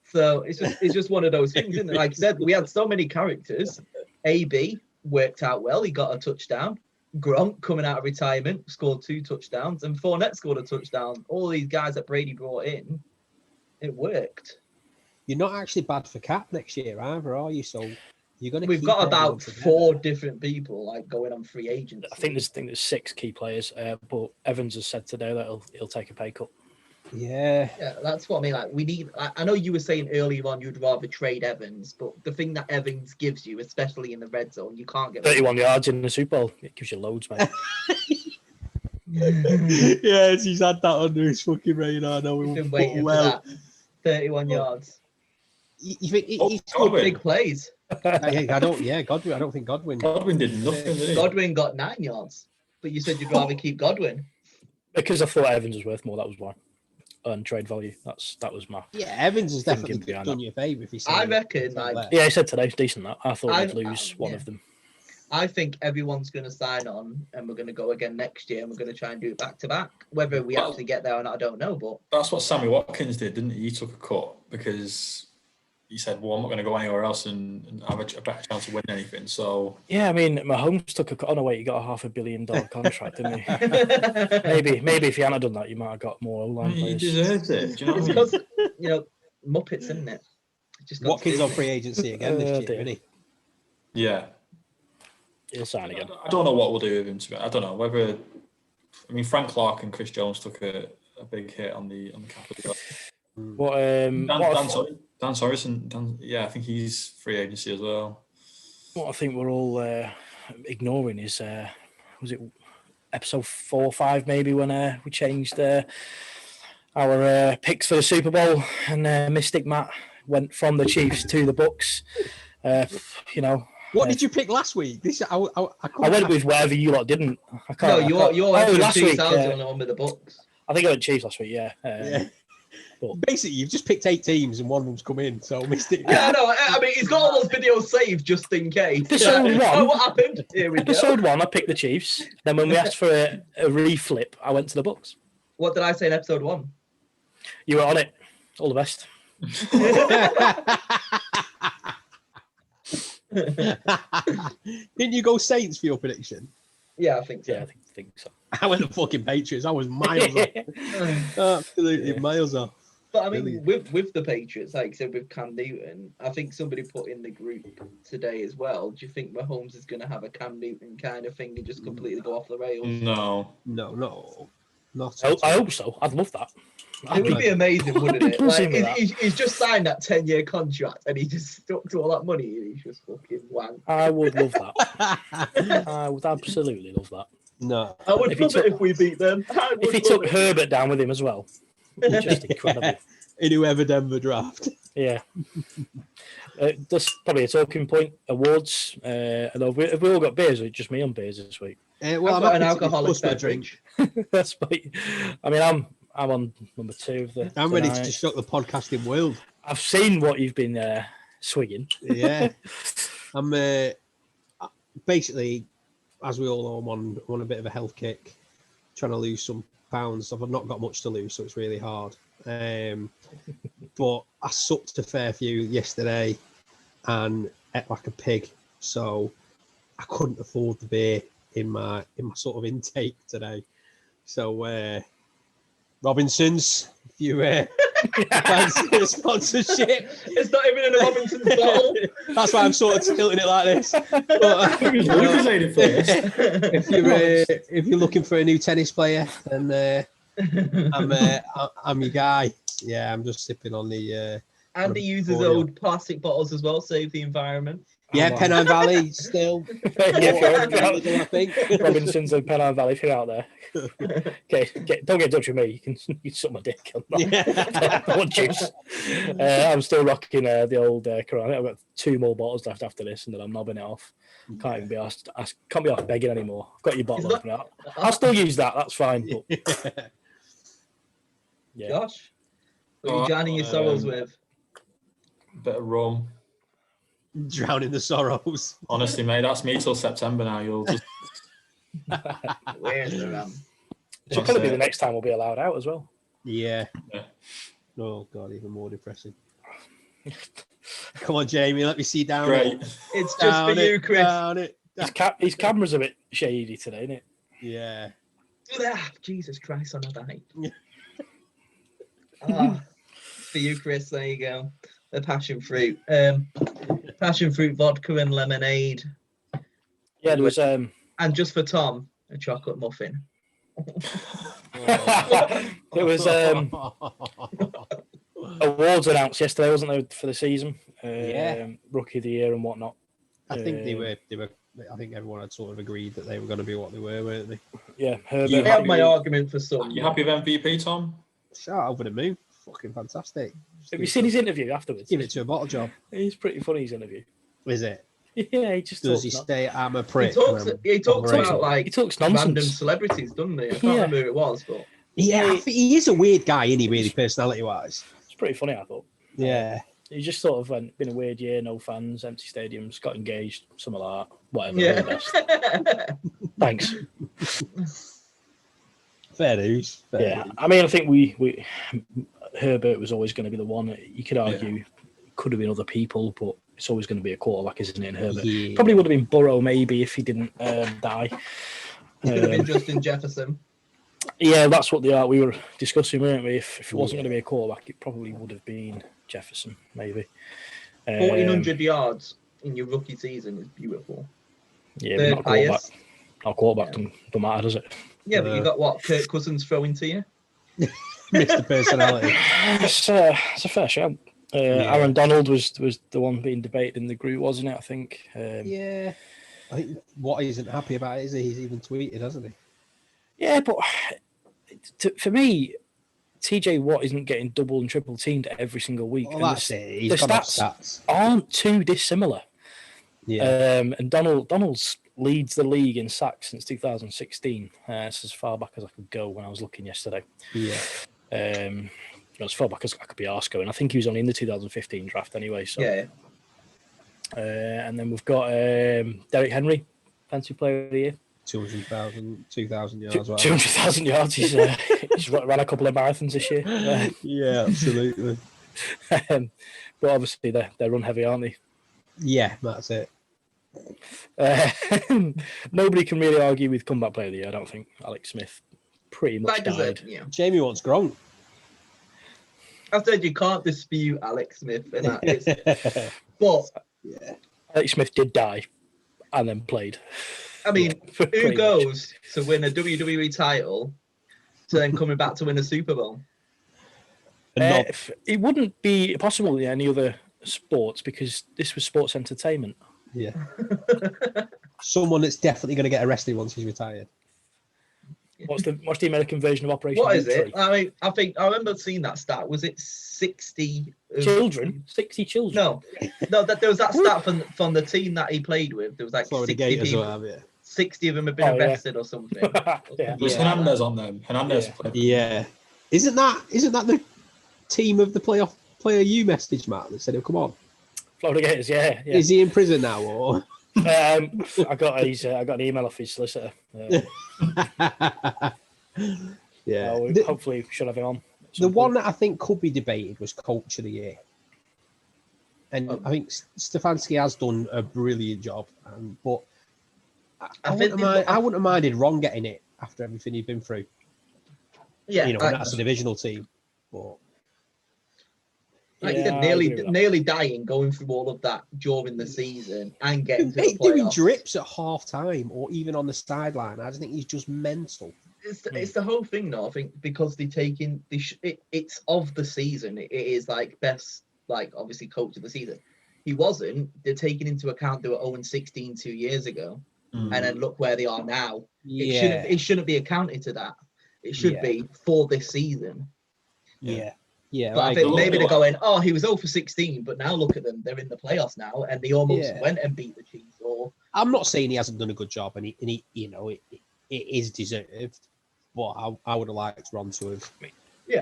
So it's just one of those things, isn't it? Like I said, we had so many characters. AB worked out well. He got a touchdown. Gronk, coming out of retirement, scored 2 touchdowns. And Fournette scored a touchdown. All these guys that Brady brought in, it worked. You're not actually bad for cap next year either, are you? So you're going to. We've got about 4 different people like going on free agency. I think there's 6 key players, but Evans has said today that he'll take a pay cut. Yeah, that's what I mean. Like, we need. I know you were saying earlier on you'd rather trade Evans, but the thing that Evans gives you, especially in the red zone, you can't get 31 yards in the Super Bowl. It gives you loads, mate. Yes, he's had that under his fucking radar. No, We've been waiting for that. 31 yards. You think he's Godwin. Big plays. Godwin. I don't think Godwin. Godwin did nothing, did he? Godwin got 9 yards, but you said you'd rather keep Godwin. Because I thought Evans was worth more, that was why. And trade value. That was my. Yeah, Evans has thinking definitely behind done that. you a favour if he said. I reckon, Yeah, he said today it's decent. That I thought we'd lose one of them. I think everyone's going to sign on, and we're going to go again next year, and we're going to try and do it back to back. Whether we actually get there or not, I don't know. But that's what Sammy Watkins did, didn't he? He took a cut because he said, "Well, I'm not going to go anywhere else and have a better chance of winning anything." So yeah, I mean, Mahomes took a cut. Oh no, wait, he got a $500 million contract, didn't he? maybe if he hadn't done that, you might have got more O-line he players. deserves it. Do you know what I mean? because Muppets, isn't it? Just got Watkins to on free agency again this year, dear. isn't he? Yeah. He'll sign again. I don't know what we'll do with him. I don't know whether. I mean, Frank Clark and Chris Jones took a big hit on the cap as well. What? Dan Sorensen, yeah, I think he's free agency as well. What I think we're all ignoring is was it episode 4 or 5 maybe when we changed our picks for the Super Bowl and Mystic Matt went from the Chiefs to the Bucks. What did you pick last week? I went with whatever you lot didn't. Your last week. The one with the Bucks. I think I went Chiefs last week. Yeah. But basically, you've just picked 8 teams and one of them's come in, so Mystic. Yeah, no, I mean he's got all those videos saved just in case. Episode 1. Oh, what happened? Here we Episode go. 1, I picked the Chiefs. Then when we asked for a reflip, I went to the Bucks. What did I say in episode 1? You were on it. All the best. Didn't you go Saints for your prediction? Yeah, I think so. Yeah, I think so. I went the fucking Patriots. I was miles off. Absolutely miles off. But I mean, with the Patriots, like I said, with Cam Newton, I think somebody put in the group today as well. Do you think Mahomes is going to have a Cam Newton kind of thing and just completely go off the rails? No. Not. I hope so. I'd love that. It would be amazing, wouldn't it? Like, that. he's just signed that 10-year contract and he just stuck to all that money and he's just fucking wank. I would love that. I would absolutely love that. No. I would love it if we beat them. If he took Herbert down with him as well. Just incredible. In whoever Denver draft. Yeah. That's probably a talking point. Awards. Have we all got beers or just me on beers this week? Well, I'm an alcoholic beverage. That's right. I mean, I'm on number 2 of the. I'm ready to shock the podcasting world. I've seen what you've been swigging. Yeah. I'm basically, as we all know, I'm on a bit of a health kick, trying to lose some pounds. I've not got much to lose, so it's really hard. But I sucked a fair few yesterday and ate like a pig, so I couldn't afford the beer in my sort of intake today. So Robinsons, if you fancy a sponsorship, it's not even in a Robinsons bottle. That's why I'm sort of tilting it like this. But, if you're looking for a new tennis player, then I'm your guy. Yeah, I'm just sipping on the. Andy uses old plastic bottles as well, save the environment. Yeah, Pennine Valley still. I think Robinsons and Pennine Valley, if you're out there. Okay, don't get in touch with me. You can suck my dick. I want juice. I'm still rocking the old Corona. I've got 2 more bottles left after this, and then I'm knobbing it off. Can't even be asked. Can't be asked begging anymore. I've got your bottle open out. I'll still use that. That's fine. But... Yeah. Josh, what are you drowning your sorrows with? Bit of rum. Drowning the sorrows. Honestly, mate, that's me till September now. You'll just. Where's the rum? It'll probably be the next time we'll be allowed out as well. Yeah. Oh God, even more depressing. Come on, Jamie, let me see down. Great. It's just for you, Chris. His camera's a bit shady today, isn't it? Yeah. Jesus Christ on a bike. For you, Chris. There you go. The passion fruit. Passion fruit vodka and lemonade. Yeah, there was and just for Tom, a chocolate muffin. There was awards announced yesterday, wasn't there, for the season? Rookie of the year and whatnot. I think they were. I think everyone had sort of agreed that they were going to be what they were, weren't they? Yeah, Herbert. You I have my argument for some. You happy with MVP, Tom? Shout over the moon. Fucking fantastic. Have you seen his interview afterwards? Give it to a bottle job. He's pretty funny, his interview. Is it? Yeah, he just Does talks. he stay I'm a prick? He talks about like he talks random nonsense. celebrities, doesn't he? I can't Yeah. remember who it was, but Yeah, I think he is a weird guy, isn't he, really, personality-wise? It's pretty funny, I thought. Yeah. He just sort of went, been a weird year, no fans, empty stadiums, got engaged, something like that. Whatever. yeah. All the best. Thanks. Fair news. Fair news. I mean, I think we Herbert was always going to be the one. You could argue it could have been other people, but it's always going to be a quarterback, isn't it? And Herbert probably would have been Burrow maybe if he didn't die. It could have been Justin Jefferson. Yeah, that's what we were discussing, weren't we? If it wasn't going to be a quarterback, it probably would have been Jefferson, maybe. 1,400 yards in your rookie season is beautiful. Yeah, but not a quarterback. Highest. Not a quarterback don't matter, does it? Yeah, but you got what Kirk Cousins throwing to you. Mr. Personality. It's a fair shout. Aaron Donald was the one being debated in the group, wasn't it? I think. Yeah. I think what he isn't happy about is he's even tweeted, hasn't he? Yeah, but for me, TJ Watt isn't getting double and triple teamed every single week. Well, that's it. He's the got stats aren't too dissimilar. Yeah. And Donald's leads the league in sacks since 2016. It's as far back as I could go when I was looking yesterday. Yeah. As far back as I could be asked going. I think he was only in the 2015 draft anyway. So Yeah. And then we've got Derrick Henry, fancy player of the year. 2,000 yards. 200,000 yards. He's ran a couple of marathons this year. Yeah, absolutely. But obviously they're run heavy, aren't they? Yeah, that's it. Nobody can really argue with comeback player of the year, I don't think. Alex Smith pretty much died. Jamie wants Gronk. I said you can't dispute Alex Smith, and that is. But Alex Smith did die and then played. I mean, who goes to win a WWE title to then coming back to win a Super Bowl? It wouldn't be possible in any other sports because this was sports entertainment. Yeah. Someone that's definitely going to get arrested once he's retired. What's the American version of Operation? What is it? I mean, I remember seeing that stat. Was it 60 children? 60 children? No. There was that stat from the team that he played with. There was like 60 people. 60 of them have been arrested or something. Was Hernandez on them? Hernandez played. Yeah. Isn't that the team of the playoff player you messaged, Matt, that said he'll come on? Florida Gators, yeah. Is he in prison now or? I got an email off his solicitor. Yeah. Hopefully, we should have him on. The one that I think could be debated was Coach of the Year. And I think Stefanski has done a brilliant job. But I wouldn't have minded Ron getting it after everything he'd been through. Yeah. And that's a divisional team. But like you said, nearly dying, going through all of that during the season and getting to the playoffs. Doing drips at half time or even on the sideline. I just think he's just mental. It's the whole thing, though. I think because they're taking it's of the season. It is like best, like obviously coach of the season. He wasn't. They're taking into account they were 0-16 2 years ago, and then look where they are now. Yeah. It shouldn't be accounted to that. It should be for this season. Yeah. Yeah, but I think maybe they're going, oh, he was 0-16, but now look at them. They're in the playoffs now, and they almost went and beat the Chiefs. Or I'm not saying he hasn't done a good job, and he it is deserved. But I would have liked Ron to have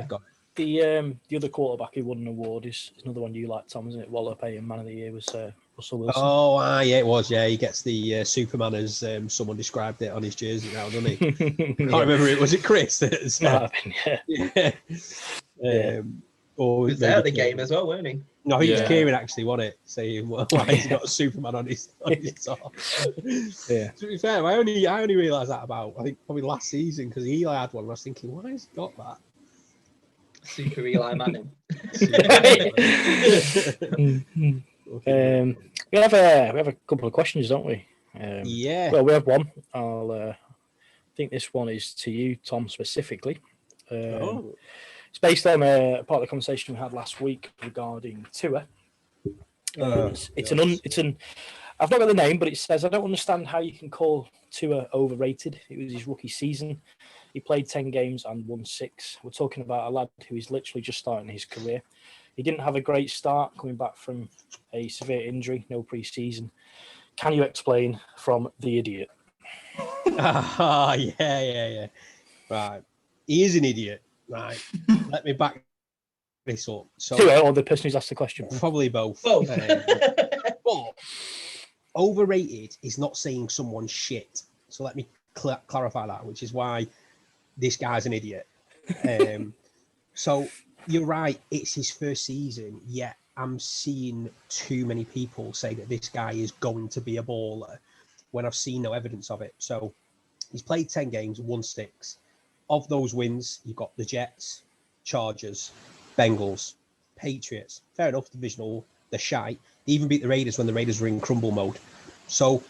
got it. The other quarterback who won an award is another one you like, Tom, isn't it? Waller paying Man of the Year was Russell Wilson. Oh, yeah, it was. Yeah, he gets the Superman as someone described it on his jersey now, doesn't he? I can't remember it. Was it Chris? Yeah. He was there at the game as well, weren't he? No, he was Kieran actually, wasn't it? Saying, why has he got a Superman on his top? Yeah. To be fair, I only realised that about, I think, probably last season, because Eli had one, and I was thinking, why has he got that? Super Eli Manning. We have a couple of questions, don't we? Yeah. Well, we have one. I think this one is to you, Tom, specifically. It's based on part of the conversation we had last week regarding Tua. I've not got the name, but it says, I don't understand how you can call Tua overrated. It was his rookie season. He played 10 games and won 6. We're talking about a lad who is literally just starting his career. He didn't have a great start coming back from a severe injury, no pre-season. Can you explain from the idiot? Oh, yeah. Right. He is an idiot. Right. Let me back this up. So, Tua or the person who's asked the question? probably both. Both. But overrated is not saying someone's shit. So let me clarify that, which is why this guy's an idiot. So you're right. It's his first season, yet I'm seeing too many people say that this guy is going to be a baller when I've seen no evidence of it. So he's played 10 games, won 6. Of those wins, you've got the Jets, Chargers, Bengals, Patriots. Fair enough, divisional, they're shite. They even beat the Raiders when the Raiders were in crumble mode. So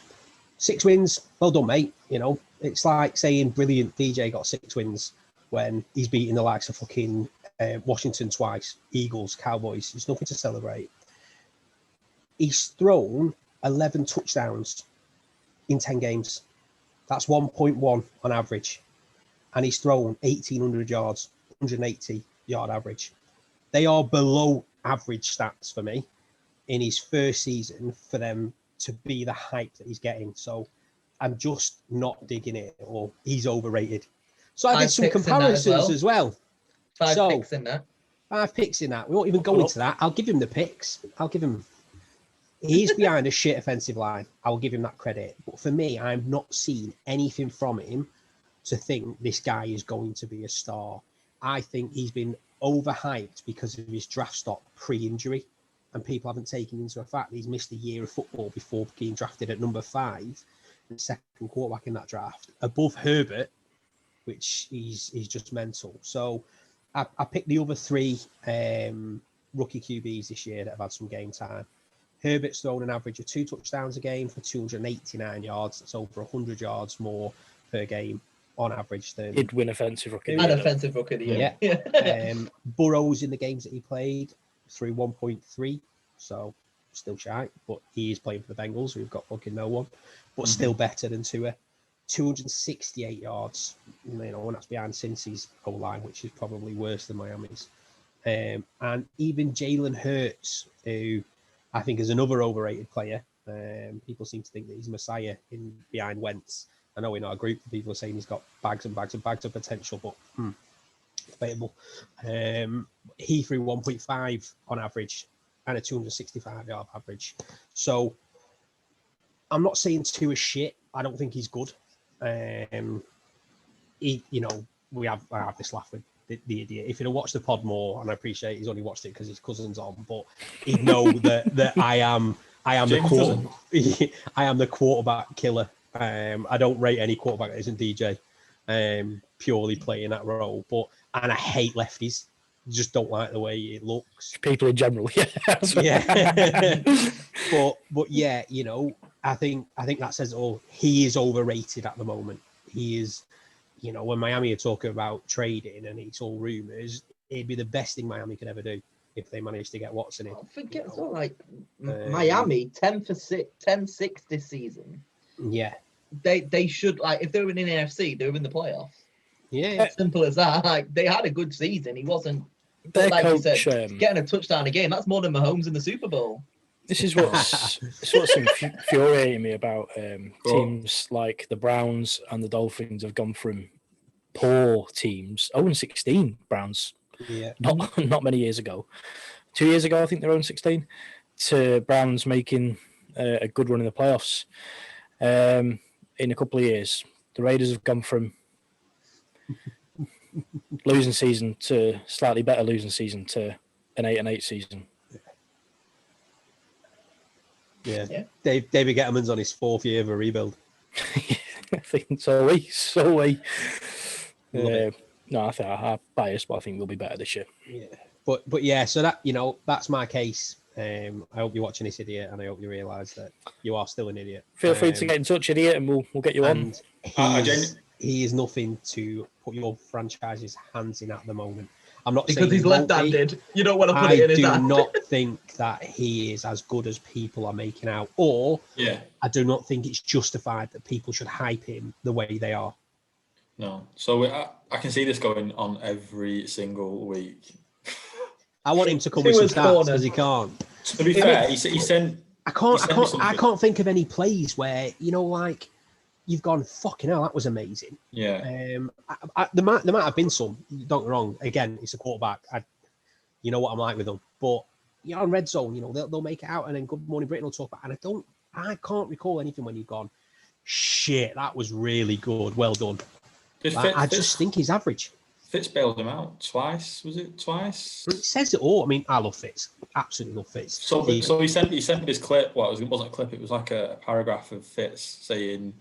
6 wins, well done, mate. You know, it's like saying brilliant DJ got 6 wins when he's beating the likes of fucking Washington twice, Eagles, Cowboys. There's nothing to celebrate. He's thrown 11 touchdowns in 10 games. That's 1.1 on average. And he's thrown 1,800 yards, 180 yard average. They are below average stats for me in his first season for them to be the hype that he's getting. So I'm just not digging it, or he's overrated. So I did some comparisons as well. 5 picks in that. 5 picks in that. We won't even go into that. I'll give him the picks. I'll give him. He's behind a shit offensive line. I will give him that credit. But for me, I'm not seeing anything from him to think this guy is going to be a star. I think he's been overhyped because of his draft stock pre-injury, and people haven't taken into effect that he's missed a year of football before being drafted at number 5, the second quarterback in that draft, above Herbert, which is just mental. So I picked the other 3 rookie QBs this year that have had some game time. Herbert's thrown an average of 2 touchdowns a game for 289 yards. That's over 100 yards more per game on average than He'd win offensive rookie. And offensive rookie of the year. Yeah. Burrows in the games that he played through 1.3, so still shy, but he is playing for the Bengals, who've got fucking no one, but still better than Tua. 268 yards, you know, when that's behind Cincy's goal line, which is probably worse than Miami's. And even Jalen Hurts, who I think is another overrated player. People seem to think that he's a messiah in behind Wentz. I know in our group, people are saying he's got bags and bags and bags of potential, but debatable. He threw 1.5 on average and a 265-yard average. So I'm not saying Tua is shit. I don't think he's good. He, you know, I have this laugh with the idiot. If he'd have watched the pod more, and I appreciate he's only watched it because his cousin's on, but he'd know that I am the quarterback killer. I don't rate any quarterback that isn't DJ, purely playing that role. And I hate lefties. Just don't like the way it looks. People in general, yeah. but yeah, you know, I think that says it all. He is overrated at the moment. He is, you know, when Miami are talking about trading and it's all rumors, it'd be the best thing Miami could ever do if they managed to get Watson in. I forget as well, like Miami 10-6 this season. Yeah. They should, like, if they were in the NFC, they were in the playoffs. Yeah. Simple as that. Like, they had a good season. He wasn't, their like coach, you said, getting a touchdown a game. That's more than Mahomes in the Super Bowl. This is what's infuriating me about teams like the Browns and the Dolphins have gone from poor teams, 0-16 Browns, not many years ago. 2 years ago, I think they're 0-16, to Browns making a good run in the playoffs. In a couple of years, the Raiders have gone from losing season to slightly better losing season to an 8-8 season. Yeah. David Gettleman's on his 4th year of a rebuild. I think so. No, I think I'm biased, but I think we'll be better this year. Yeah, but yeah. So that, you know, that's my case. I hope you're watching this, idiot, and I hope you realise that you are still an idiot. Feel free to get in touch, idiot, and we'll get you on. He is nothing to put your franchise's hands in at the moment. I'm not because saying he's he won't be. left-handed. You don't want to put it in his hand. I do not think that he is as good as people are making out, or I do not think it's justified that people should hype him the way they are. No. So I can see this going on every single week. I want him to come with some stats because he can't. To be fair, he sent. I can't think of any plays where, you know, like you've gone, fucking hell, that was amazing. Yeah. There might have been some. Don't get me wrong. Again, it's a quarterback. You know what I'm like with them. But you're on red zone. You know they'll make it out, and then Good Morning Britain will talk about. And I can't recall anything when you've gone, shit, that was really good. Well done. I just think he's average. Fitz bailed him out twice. Was it twice? It says it all. I mean, I love Fitz. Absolutely love Fitz. So he sent me this clip. Well, it wasn't a clip. It was like a paragraph of Fitz saying,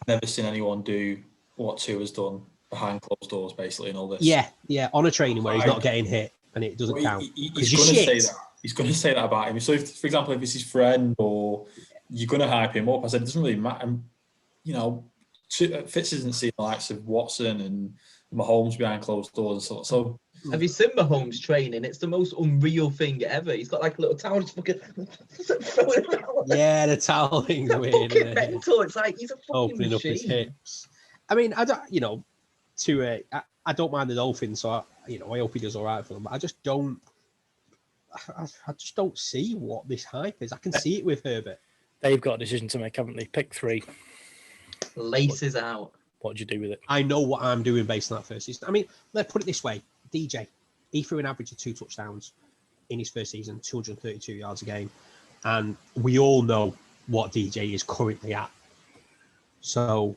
"Never seen anyone do what Tua's done behind closed doors, basically, and all this." Yeah, on a training where he's not getting hit and it doesn't count. He's going to say that. He's going to say that about him. So, for example, if it's his friend or you're going to hype him up, I said it doesn't really matter. You know, Fitz isn't seeing the likes of Watson and Mahomes behind closed doors and so. Have you seen Mahomes training? It's the most unreal thing ever. He's got like a little towel, just fucking throwing him out. Yeah, the towel thing's weird. Fucking mental. It's like he's a fucking opening machine. Up his hips. I mean, I don't, I don't mind the Dolphins, so I hope he does all right for them. But I just don't see what this hype is. I can see it with Herbert. They've got a decision to make, haven't they? Pick 3. Laces out. What do you do with it? I know what I'm doing based on that first season. I mean, let's put it this way. DJ, he threw an average of 2 touchdowns in his first season, 232 yards a game. And we all know what DJ is currently at. So,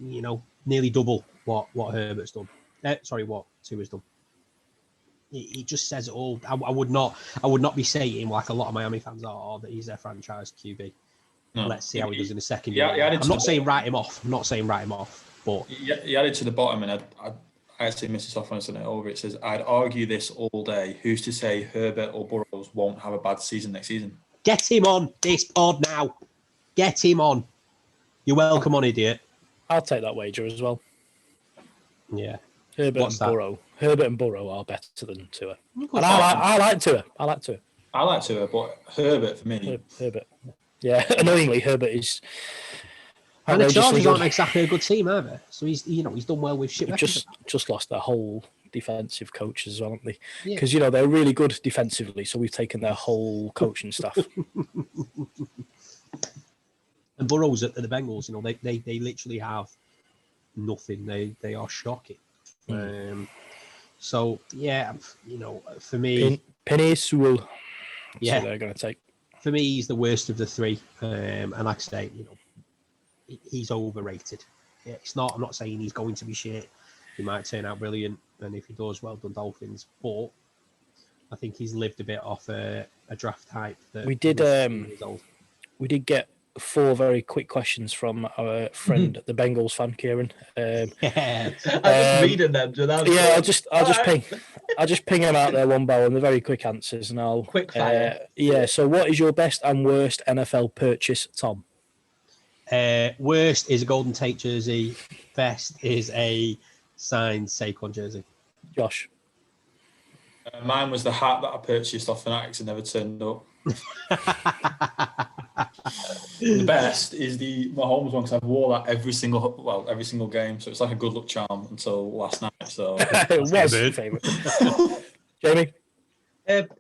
nearly double what Herbert's done. What Tua's done. It just says it all. I would not be saying, like a lot of Miami fans are, that he's their franchise QB. No, let's see how he does in the second year. I'm not saying write him off. But he added to the bottom, and I actually missed this off when I sent it over. It says, "I'd argue this all day. Who's to say Herbert or Burrows won't have a bad season next season?" Get him on this pod now. Get him on. You're welcome on, idiot. I'll take that wager as well. Yeah. Herbert and Burrow are better than Tua. And I like Tua. I like Tua, but Herbert for me. Herbert. Yeah, annoyingly, Herbert is. And the Chargers aren't exactly a good team either. So he's done well with shit. Just lost their whole defensive coaches as well, haven't they? Because they're really good defensively, so we've taken their whole coaching staff. And Burrows at the Bengals, they literally have nothing. They are shocking. So for me, Penny Sewell. Yeah, so they're going to take. For me, he's the worst of the 3, and like I say, he's overrated. Yeah, I'm not saying he's going to be shit. He might turn out brilliant, and if he does, well done, Dolphins. But I think he's lived a bit off a draft hype. We did get 4 very quick questions from our friend, the Bengals fan, Kieran. I'm just reading them. I'll just ping them out there one by one. The very quick answers, and I'll quick fire. So, what is your best and worst NFL purchase, Tom? Worst is a Golden Tate jersey. Best is a signed Saquon jersey. Josh. Mine was the hat that I purchased off Fanatics and never turned up. The best is the Mahomes one because I wore that every single game, so it's like a good luck charm until last night. So it was my favourite. Jamie,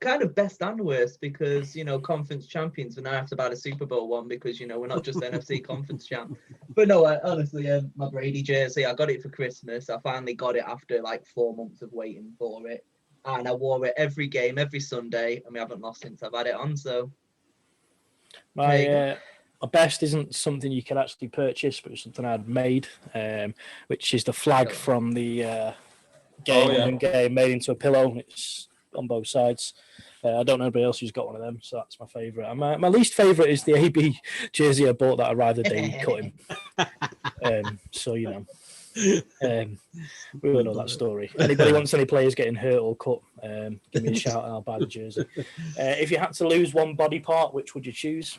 kind of best and worst because conference champions, and now have to buy the Super Bowl one because we're not just NFC conference champ. But no, honestly, my Brady jersey, I got it for Christmas. I finally got it after like 4 months of waiting for it, and I wore it every game, every Sunday, and we haven't lost since I've had it on. So. My best isn't something you can actually purchase, but it's something I'd made, which is the flag from the game made into a pillow. It's on both sides. I don't know anybody else who's got one of them, so that's my favourite. And my least favourite is the AB jersey I bought that arrived the day he cut him. We all know that story. Anybody wants any players getting hurt or cut, give me a shout and I'll buy the jersey. If you had to lose one body part, which would you choose?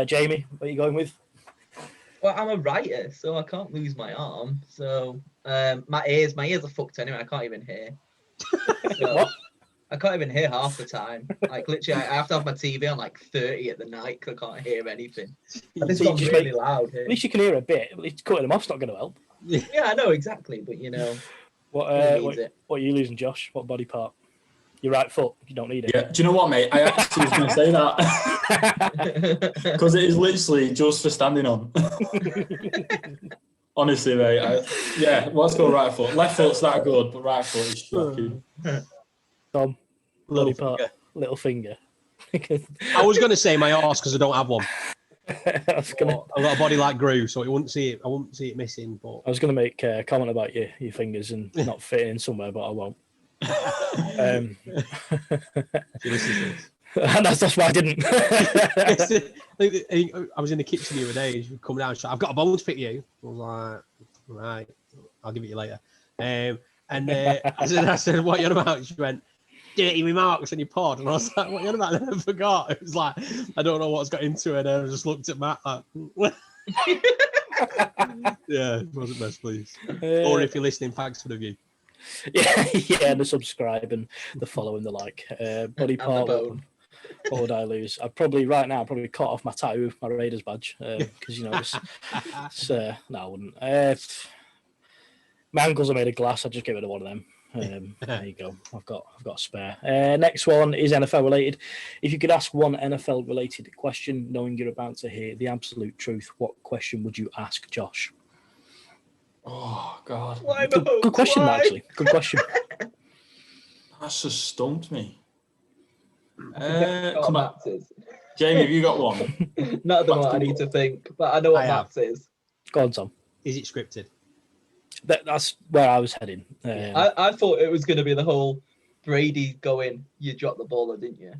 Jamie, what are you going with? Well, I'm a writer, so I can't lose my arm. So my ears are fucked anyway. I can't even hear. So, What? I can't even hear half the time. Like literally, I have to have my TV on like 30 at the night because I can't hear anything. And it's So you got just really loud here. At least you can hear a bit. At least cutting them off's not going to help. Yeah, I know exactly, but What needs it. are you losing, Josh? What body part? Your right foot. You don't need it. Yeah. Do you know what, mate? I actually was going to say that because it is literally just for standing on. Honestly, mate. Let's go right foot. Left foot's that good, but right foot is shocking. Tom, Little body part, finger. little finger. I was going to say my arse because I don't have one. I was gonna I've got a body like Gru, so it wouldn't see it. I wouldn't see it missing. But I was gonna make a comment about your fingers and not fitting in somewhere, but I won't. if you listen to this. And that's why I didn't. I was in the kitchen the other day. She would come down and say, "I've got a bone to pick you." I was like, "Right, I'll give it you later." And I said, "What are you on about?" She went, "Dirty remarks on your pod." And I was like, "What are you on about?" And I forgot. It was like, I don't know what's got into it. And I just looked at Matt like, yeah, it wasn't best, please. Or if you're listening, thanks for the view. Yeah, the subscribe and the follow and the like. Body part. What would I lose? I'd probably cut off my tattoo with my Raiders badge because it's no, I wouldn't. My ankles are made of glass. I'd just get rid of one of them. There you go. I've got a spare. Next one is NFL related. If you could ask one NFL related question, knowing you're about to hear the absolute truth, what question would you ask, Josh? Oh God, good question, actually. Good question. That's just stumped me. Come on, Jamie, have you got one? Not at the moment. I need to think, but I know what Matt's is. Go on, Tom. Is it scripted? That's where I was heading. I thought it was going to be the whole Brady going, "You dropped the ball, didn't you?"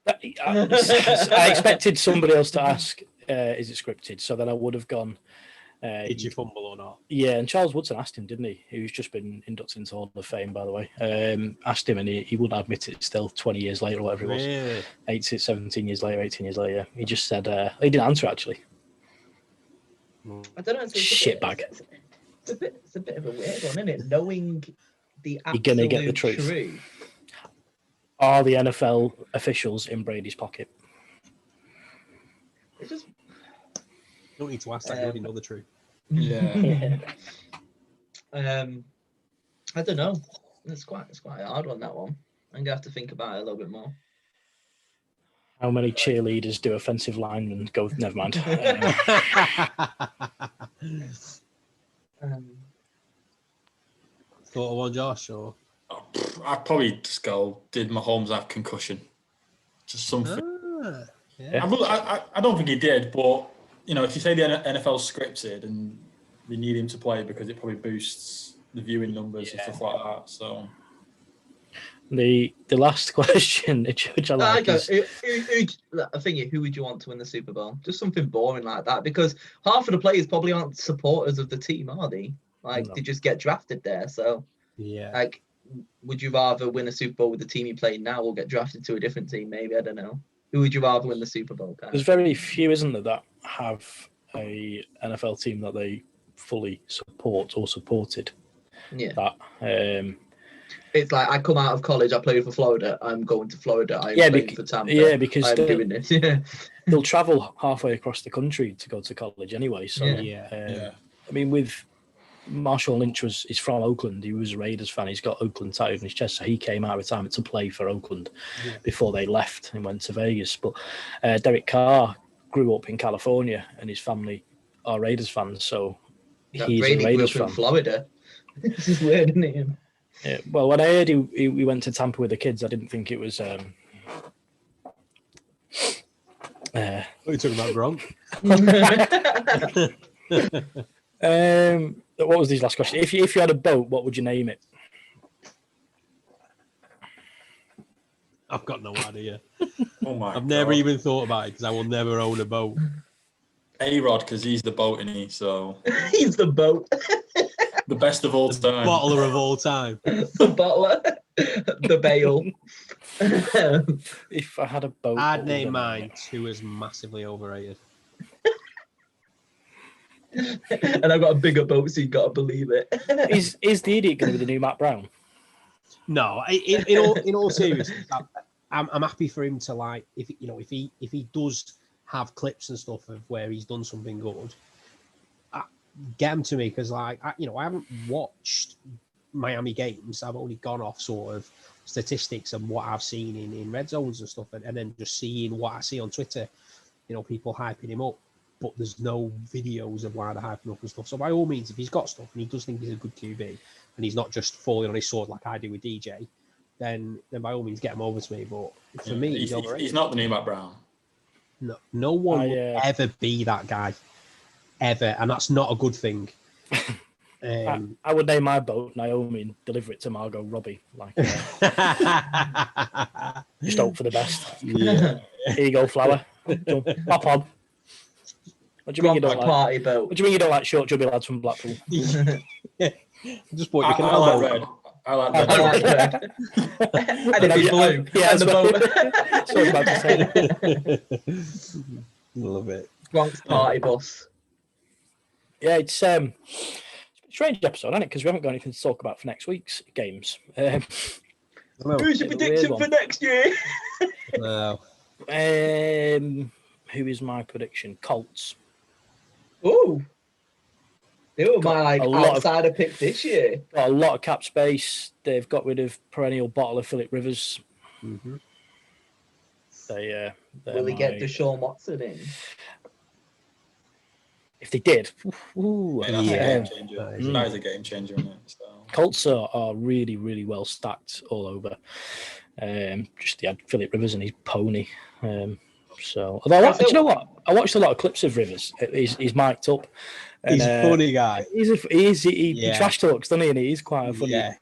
I expected somebody else to ask, "Is it scripted?" So then I would have gone. Did you fumble or not? Yeah, and Charles Woodson asked him, didn't he? Who's just been inducted into Hall of Fame, by the way. Asked him, and he wouldn't admit it still 20 years later, or whatever it was. Really? 17 years later, 18 years later. He just said, he didn't answer, actually. I don't know. Shitbag. It's a bit of a weird one, isn't it? Knowing the absolute You're going to get the truth. Are the NFL officials in Brady's pocket? It just... You don't need to ask that. You already know the truth. Yeah. I don't know. It's quite a hard one, that one. I'm gonna have to think about it a little bit more. How many cheerleaders do offensive linemen go? Never mind. Thought of one, Josh, or I'd probably just go, did Mahomes have concussion? Just something. Yeah. I don't think he did, but if you say the NFL's scripted and they need him to play because it probably boosts the viewing numbers and stuff like that. So the last question, which I like, I think who would you want to win the Super Bowl? Just something boring like that, because half of the players probably aren't supporters of the team, are they? They just get drafted there. So yeah, would you rather win a Super Bowl with the team you play now or get drafted to a different team? Maybe, I don't know. Who would you rather win the Super Bowl? There's very few, isn't there, that have a NFL team that they fully support or supported. Yeah. That it's like, I come out of college, I played for Florida, I'm going to Florida, I'm playing for Tampa. Yeah, because I'm doing this. Yeah. They'll travel halfway across the country to go to college anyway. So I mean, with Marshall Lynch is from Oakland. He was a Raiders fan. He's got Oakland tattooed on his chest, so he came out of retirement to play for Oakland before they left and went to Vegas. But Derek Carr grew up in California, and his family are Raiders fans. So he's Brady a Raiders grew up fan. in Florida. This is weird, isn't it? Yeah. Well, when I heard he went to Tampa with the kids, I didn't think it was. What are you talking about, Gronk? What was his last question? If you had a boat, what would you name it? I've got no idea. Oh my! I've never even thought about it because I will never own a boat. A-Rod, because he's the boat, isn't he? So he's the boat. The best of all time. Bottler of all time. The bottler. The bail. If I had a boat, I'd name mine. Two is massively overrated. And I've got a bigger boat, so you got to believe it. Is the idiot going to be the new Matt Brown? No, in all seriousness, I'm happy for him to like if he does have clips and stuff of where he's done something good, get them to me because I haven't watched Miami games. I've only gone off sort of statistics and what I've seen in red zones and stuff, and then just seeing what I see on Twitter, people hyping him up. But there's no videos of why they're hyping up and stuff. So by all means, if he's got stuff and he does think he's a good QB and he's not just falling on his sword like I do with DJ, then by all means get him over to me. But for me, he's not the new Matt Brown. No one will ever be that guy, ever, and that's not a good thing. I would name my boat Naomi and deliver it to Margot Robbie. Like, just hope for the best. Yeah. Here you go, flower. Hop on. What do you mean you don't like party boat? What do you mean you don't like short, chubby lads from Blackpool? Just bought you I like red. I like red. And it'd be blue. Yeah, and the So I was about to say. Love it. Bronx party bus. Yeah, it's a strange episode, isn't it? Because we haven't got anything to talk about for next week's games. Who's your prediction for next year? No. Who is my prediction? Colts. Ooh. They were my outsider pick this year. Got a lot of cap space. They've got rid of perennial bottle of Philip Rivers. Mm-hmm. Will he get Deshaun Watson in? If they did, That's a game changer. That is a game changer, isn't it? So. Colts are really, really well stacked all over. Just they had Philip Rivers and his pony. So, although do you know what? I watched a lot of clips of Rivers. He's mic'd up. And, he's a funny guy. He trash talks, doesn't he? And he's quite a funny.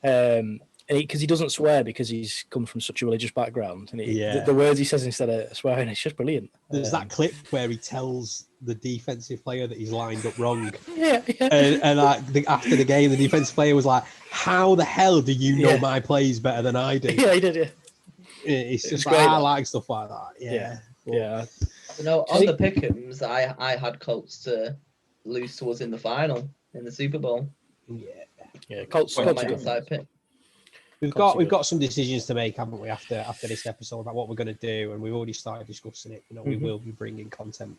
Yeah. Because he doesn't swear because he's come from such a religious background. And the words he says instead of swearing, it's just brilliant. There's that clip where he tells the defensive player that he's lined up wrong. Yeah. And after the game, the defensive player was like, "How the hell do you know my plays better than I do?" Yeah, he did. Yeah. It's just great. I like stuff like that. Yeah. On the pick'ems, I had Colts to lose to us in the final in the Super Bowl. Yeah. Colts. My inside pick. We've got some decisions to make, haven't we? After this episode about what we're going to do, and we've already started discussing it. We will be bringing content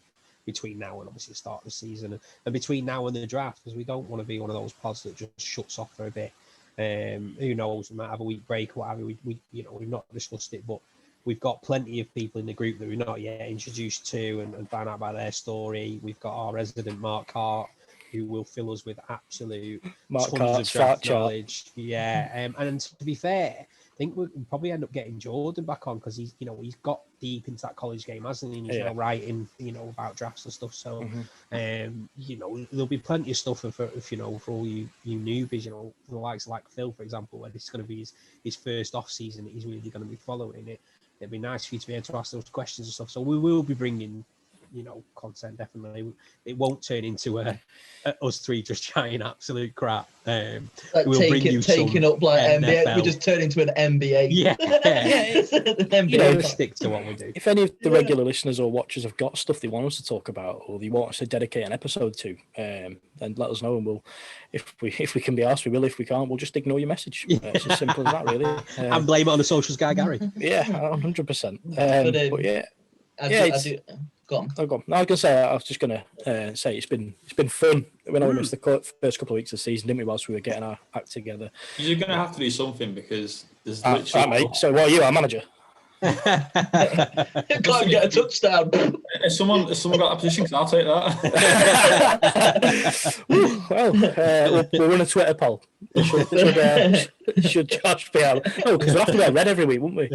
between now and obviously the start of the season, and between now and the draft, because we don't want to be one of those pods that just shuts off for a bit. Who knows? We might have a week break or whatever. We've not discussed it, but we've got plenty of people in the group that we've not yet introduced to and find out about their story. We've got our resident Mark Hart, who will fill us with absolute tons of draft knowledge. Yeah, and to be fair, I think we'll probably end up getting Jordan back on because he's got deep into that college game, hasn't he? And he's now writing, about drafts and stuff. So, there'll be plenty of stuff for all you newbies, the likes of like Phil, for example, where this is going to be his first off season that he's really going to be following it. It'd be nice for you to be able to ask those questions and stuff. So we will be bringing content, definitely. It won't turn into us three just chatting absolute crap. We'll taking up like NBA. We just turn into an NBA. Yeah. NBA. Stick to what we do. If any of the regular listeners or watchers have got stuff they want us to talk about or they want us to dedicate an episode to, then let us know, and we'll, if we can be asked, we will. If we can't, we'll just ignore your message. It's as simple as that, really. And blame it on the socials guy, Gary. Yeah, 100%. But yeah, I do. Go on. Oh, go on. No, I was going to say, I was just going to say it's been fun. We missed the first couple of weeks of the season, didn't we, whilst we were getting our act together. You're going to have to do something because there's literally... Right, mate. So what are you, our manager? Can't get a touchdown. If someone got that position, I'll take that. We'll run a Twitter poll. Should Josh be out? Oh, because we'll have to wear red every week, won't we?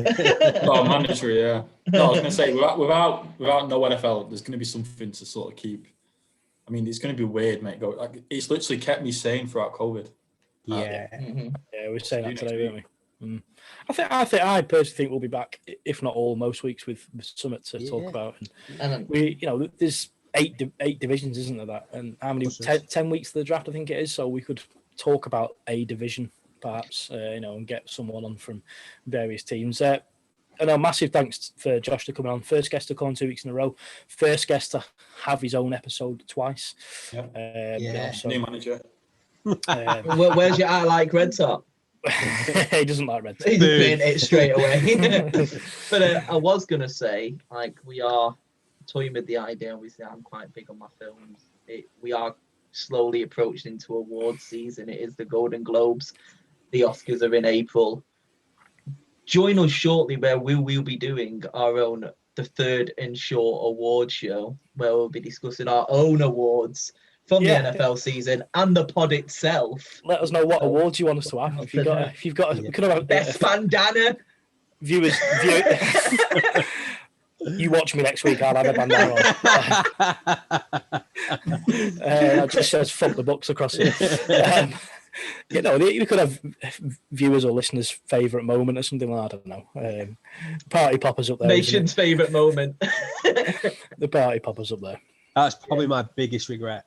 Oh, mandatory, yeah. No, I was going to say, without no NFL, there's going to be something to sort of keep. I mean, it's going to be weird, mate. It's literally kept me sane throughout COVID. Yeah. Yeah, we were saying that today, weren't we? I personally think we'll be back, if not all, most weeks with something to talk about. And we, there's eight divisions, isn't there? That, and how many? 10 weeks to the draft, I think it is. So we could talk about a division, perhaps, and get someone on from various teams. And a massive thanks for Josh to coming on. First guest to come on 2 weeks in a row. First guest to have his own episode twice. Yeah. New manager. Where's your eye like red top? He doesn't like red top. He's putting it straight away. But I was going to say, like, we are toying with the idea. Obviously, I'm quite big on my films. We are slowly approaching into awards season. It is the Golden Globes. The Oscars are in April. Join us shortly where we will be doing our own The Third and Short award show, where we'll be discussing our own awards from the NFL season and the pod itself. Let us know what awards you want us to have. If you've got, we could have best bandana. Viewers, you watch me next week. I'll have a bandana on. That just says "fuck the Bucks" across it. We could have viewers or listeners' favourite moment or something like that. I don't know. Party poppers up there. Nation's favourite moment. The party poppers up there. That's probably my biggest regret.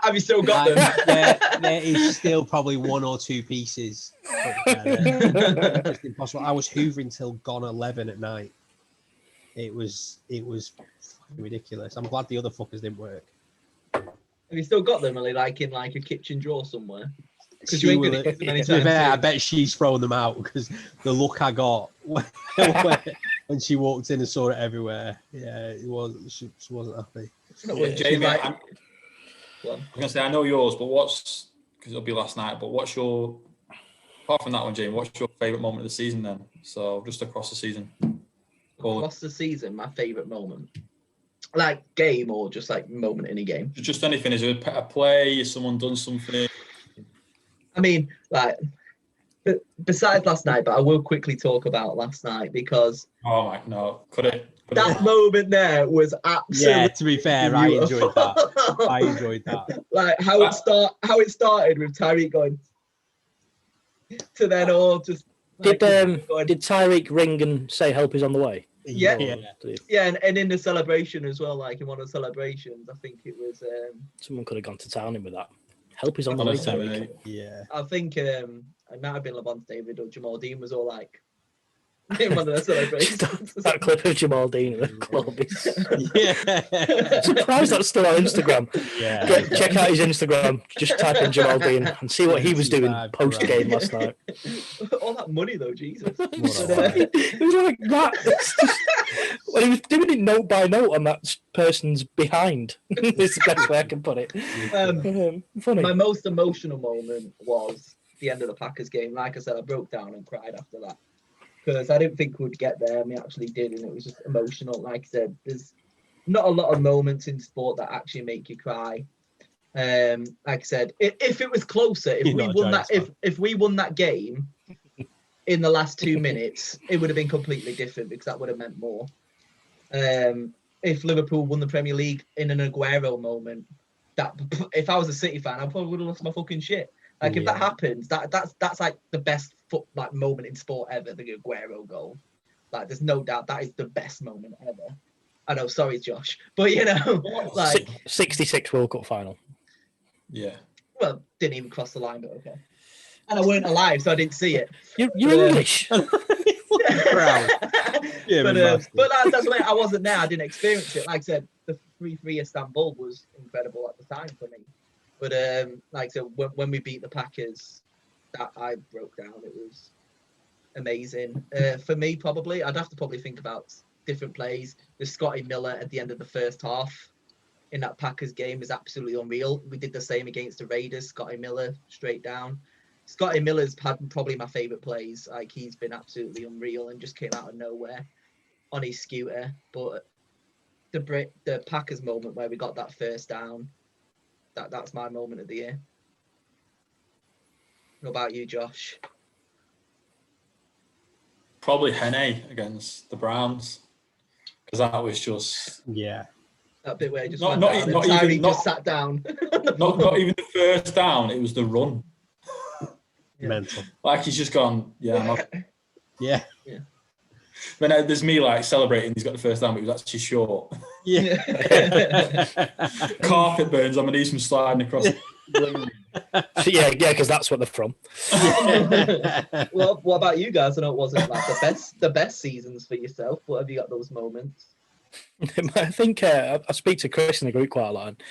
Have you still got them? There is still probably one or two pieces. It's impossible. I was hoovering till gone 11 at night. It was ridiculous. I'm glad the other fuckers didn't work. Have you still got them, really, like in like a kitchen drawer somewhere? Because you ain't gonna get them anytime. I bet she's thrown them out because the look I got when she walked in and saw it everywhere. Yeah, she wasn't happy. Jamie, I was gonna say I know yours, but because it'll be last night. But what's your, apart from that one, Jamie? What's your favourite moment of the season then? So just across the season. Across the season, my favourite moment, like game or just like moment in a game. Just anything. Is it a play? Has someone done something? I mean, like besides last night, but I will quickly talk about last night because. Oh my no! Could it? That moment there was absolutely. Yeah, to be fair, beautiful. I enjoyed that. Like how it started with Tyreek going to then all just. Did Tyreek ring and say help is on the way? Yeah, and in the celebration as well, like in one of the celebrations, I think it was. Someone could have gone to town in with that. Help is on the way, Tyreek. Yeah, I think it might have been Levante David or Jamal Dean was all like. In one of the celebrations. That clip of Jamal Dean in the club is surprised that's still on Instagram. Yeah. Check out his Instagram. Just type in Jamal Dean and see what he was doing post game last night. All that money though, Jesus. It was like that. When he was doing it note by note on that person's behind. It's the best way I can put it. Funny. My most emotional moment was the end of the Packers game. Like I said, I broke down and cried after that. Because I didn't think we'd get there, and we actually did, and it was just emotional. Like I said, there's not a lot of moments in sport that actually make you cry. Like I said, if it was closer, if we won that game in the last 2 minutes, it would have been completely different because that would have meant more. If Liverpool won the Premier League in an Aguero moment, that if I was a City fan, I probably would have lost my fucking shit. Like if that happens, that's like the best moment in sport ever, the Aguero goal. Like there's no doubt that is the best moment ever. I know, sorry Josh, but you know, like 66 World Cup final. Yeah. Well, didn't even cross the line, but okay. And I weren't alive, so I didn't see it. You're English. But that's why I wasn't there. I didn't experience it. Like I said, the 3-3 Istanbul was incredible at the time for me. But like I said, when we beat the Packers, that I broke down. It was amazing. For me, probably, I'd have to probably think about different plays. The Scotty Miller at the end of the first half in that Packers game is absolutely unreal. We did the same against the Raiders. Scotty Miller straight down. Scotty Miller's had probably my favourite plays. Like he's been absolutely unreal and just came out of nowhere on his scooter. But the Packers moment where we got that first down, that's my moment of the year. What about you, Josh? Probably Henne against the Browns, because that was just that bit where he just sat down. not even the first down. It was the run. Mental. Like he's just gone. Yeah. Yeah. But there's me like celebrating. He's got the first down, but he was actually short. Yeah. Carpet burns on my knees from sliding across. Yeah, because that's what they're from. Well, what about you guys? I know it wasn't like the best seasons for yourself, but have you got those moments? I think I speak to Chris in the group quite a lot, and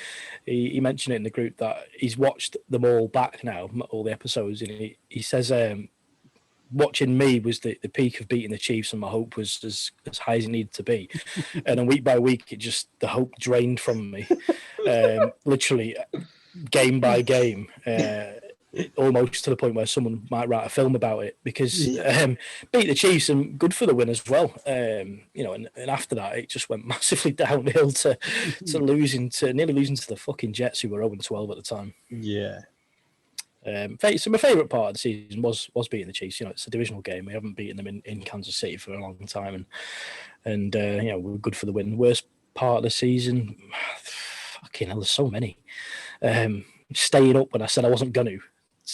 he mentioned it in the group that he's watched them all back now, all the episodes, and he says watching me was the peak of beating the Chiefs, and my hope was as high as it needed to be. And then week by week, the hope drained from me, literally game by game, almost to the point where someone might write a film about it, because beat the Chiefs and good for the win as well. And after that, it just went massively downhill to nearly losing to the fucking Jets, who were 0-12 at the time. Yeah. So my favourite part of the season was beating the Chiefs. It's a divisional game. We haven't beaten them in Kansas City for a long time, and we're good for the win. Worst part of the season, fucking hell, there's so many. Staying up when I said I wasn't going to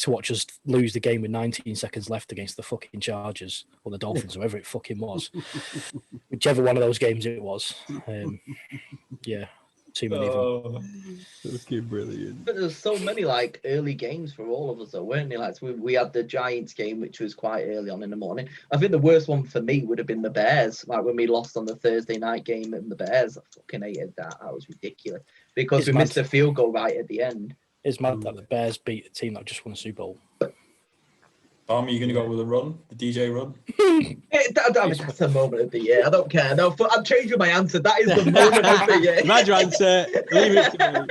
watch us lose the game with 19 seconds left against the fucking Chargers or the Dolphins, whoever it fucking was. Whichever one of those games it was. Yeah. Too many of them. Fucking brilliant. But there's so many like early games for all of us, though, weren't there? Like we had the Giants game, which was quite early on in the morning. I think the worst one for me would have been the Bears, like when we lost on the Thursday night game and the Bears. I fucking hated that. That was ridiculous because we missed a field goal right at the end. It's mad that the Bears beat a team that just won a Super Bowl. Tom, are you going to go with a run, the DJ run? That's the moment of the year. I don't care. No, I'm changing my answer. That is the moment of the year. That's your answer. Leave it to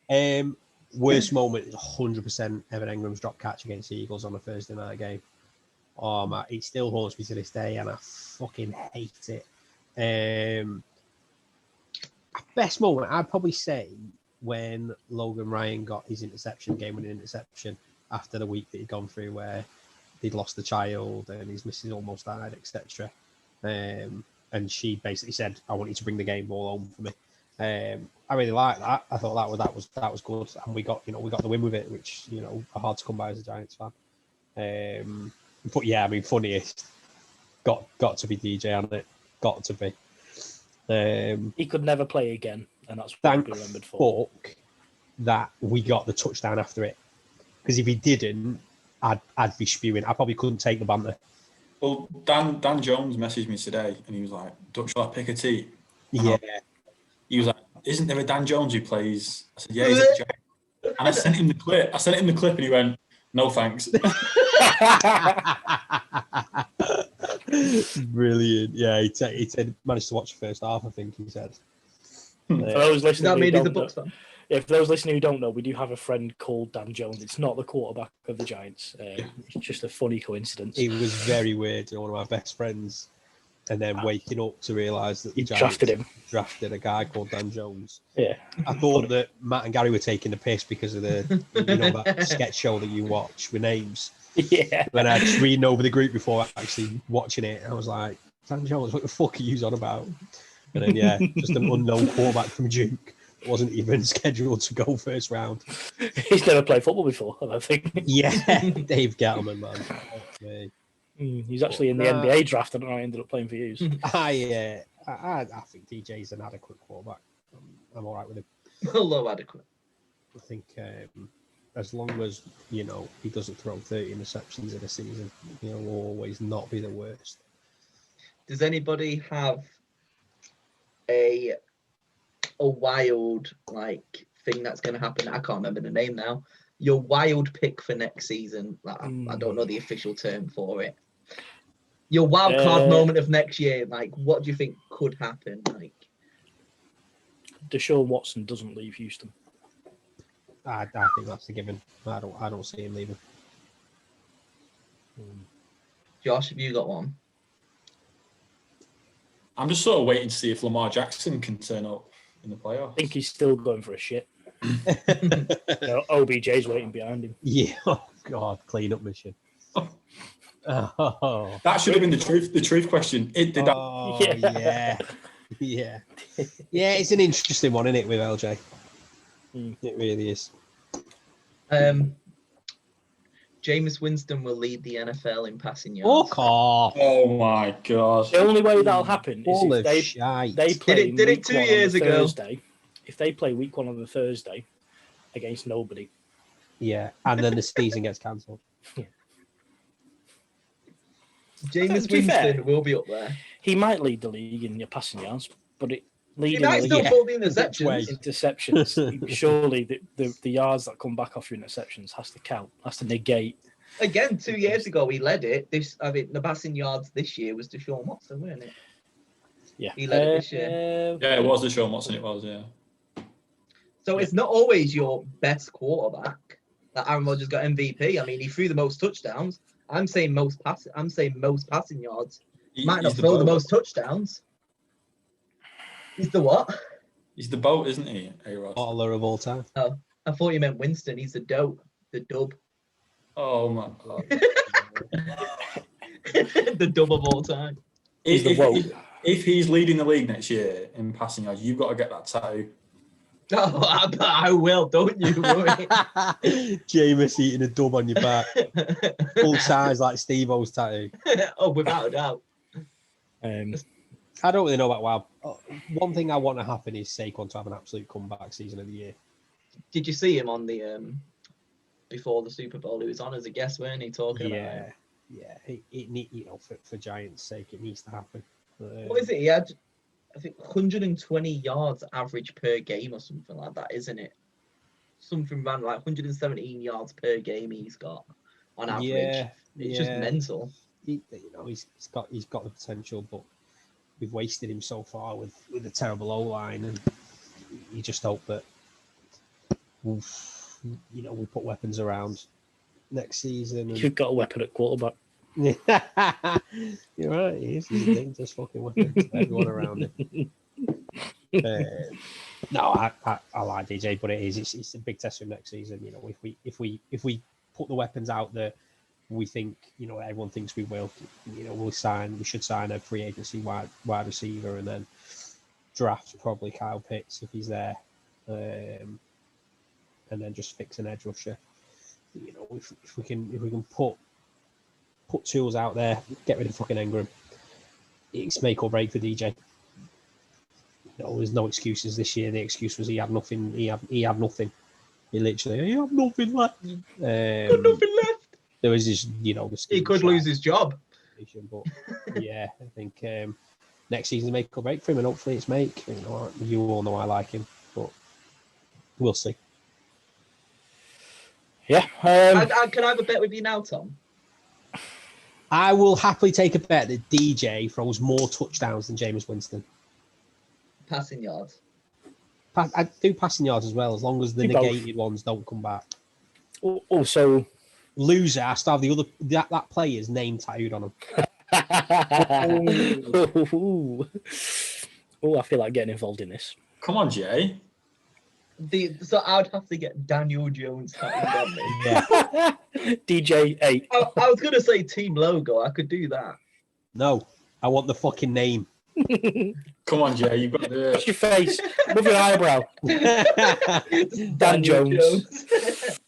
me. Worst moment is 100% Evan Engram's drop catch against the Eagles on a Thursday night game. Oh, man, it still haunts me to this day, and I fucking hate it. Best moment, I'd probably say when Logan Ryan got his game-winning interception after the week that he'd gone through, where he'd lost the child and his missus almost died, etc. And she basically said, "I want you to bring the game ball home for me." I really like that. I thought that was good, and we got the win with it, which are hard to come by as a Giants fan. But yeah, I mean, funniest got to be DJ on it. Got to be. He could never play again, and that's what thank be remembered for. Fuck that we got the touchdown after it, because if he didn't, I'd be spewing. I probably couldn't take the banter. Well, Dan Jones messaged me today, and he was like, "Shall I pick a team?" Yeah. He was like, "Isn't there a Dan Jones who plays?" I said, "Yeah, he's a Giant." And I sent him the clip. And he went, "No thanks." Brilliant. Yeah, he said managed to watch the first half, I think he said. For those listening who don't know, fan? Yeah, for those listening who don't know, we do have a friend called Dan Jones. It's not the quarterback of the Giants. It's just a funny coincidence. It was very weird. One of my best friends, and then waking up to realise that the Giants drafted a guy called Dan Jones. Yeah, I thought that Matt and Gary were taking the piss because of the that sketch show that you watch with names. Yeah. When I was reading over the group before actually watching it, I was like, Dan Jones, what the fuck are you on about? And then just an unknown quarterback from Duke. Wasn't even scheduled to go first round. He's never played football before, I think. Yeah, Dave Gettleman, man. He's actually in the NBA draft. I don't know how he ended up playing for you. I think DJ's an adequate quarterback. I'm all right with him. Low adequate. I think as long as, he doesn't throw 30 interceptions in a season, he'll always not be the worst. Does anybody have a wild thing that's going to happen? I can't remember the name now. Your wild pick for next season. I don't know the official term for it. Your wild card moment of next year. What do you think could happen? Deshaun Watson doesn't leave Houston. I think that's a given. I don't see him leaving. Josh, have you got one? I'm just sort of waiting to see if Lamar Jackson can turn up in the playoffs. I think he's still going for a shit. OBJ's waiting behind him. Yeah. Oh God, clean up mission. Oh. That should have been the truth question. It did that. Oh, yeah. Yeah. It's an interesting one, isn't it, with LJ? It really is. Jameis Winston will lead the NFL in passing yards. Fuck off. Oh my God. The only way that'll happen is if they play did it 2 years ago. Thursday, if they play week 1 on the Thursday against nobody, Yeah, and then the season gets cancelled. Jameis To be fair, Winston will be up there. He might lead the league in your passing yards, but He leading might the still league pull the Which way? interceptions. surely the yards that come back off your interceptions has to count, has to negate. Again, 2 years ago he led it. The passing yards this year was Deshaun Watson, weren't it? Yeah, He led it this year. Yeah, it was the Deshaun Watson. It was, yeah. So it's not always your best quarterback. That Aaron Rodgers got MVP. I mean, he threw the most touchdowns. I'm saying most passing yards. Might not throw the most touchdowns. He's the what? He's the boat, isn't he, A-Rod? Baller of all time. Oh, I thought you meant Winston. He's the dope, the dub. Oh my god. The dub of all time. If he's leading the league next year in passing yards, you've got to get that tattoo. Oh, I will, don't you worry. Jameis eating a dub on your back. Full size like Steve-O's tattoo. Oh, without a doubt. I don't really know about WoW. One thing I want to happen is Saquon to have an absolute comeback season of the year. Did you see him on the before the Super Bowl? He was on as a guest, weren't he, talking about it? Yeah. It need, for Giants' sake, it needs to happen. What is it? He had, I think, 120 yards average per game or something like that, isn't it? Something around like 117 yards per game he's got on average. Yeah, it's just mental. He's got the potential, but we've wasted him so far with the terrible O-line, and you just hope that we'll put weapons around next season. And... You've got a weapon at quarterback. You're right. He's a dangerous fucking weapon to everyone around him. No, I like DJ, but it's a big test for him next season. You know, if we put the weapons out there, we think, you know, everyone thinks we will. You know, we should sign a free agency wide receiver, and then draft probably Kyle Pitts if he's there, and then just fix an edge rusher. You know, if we can put tools out there, get rid of fucking Engram, it's make or break for DJ. No, there's no excuses this year. The excuse was he had nothing. He had nothing. He had nothing left. Got nothing left. There was this, you know, he could lose his job. But yeah, I think next season's make or break for him, and hopefully it's make. You know, you all know I like him, but we'll see. Yeah. Can I have a bet with you now, Tom? I will happily take a bet that DJ throws more touchdowns than Jameis Winston. Passing yards. I do passing yards as well, as long as the negated ones don't come back. Also, loser has to have that player's name tattooed on him. I feel like getting involved in this. Come on, Jay. So I'd have to get Daniel Jones tattooed on me. Yeah. DJ 8. I was gonna say team logo. I could do that. No, I want the fucking name. Come on, Jay. You've got to do it. What's your face? Move your eyebrow. Dan Jones.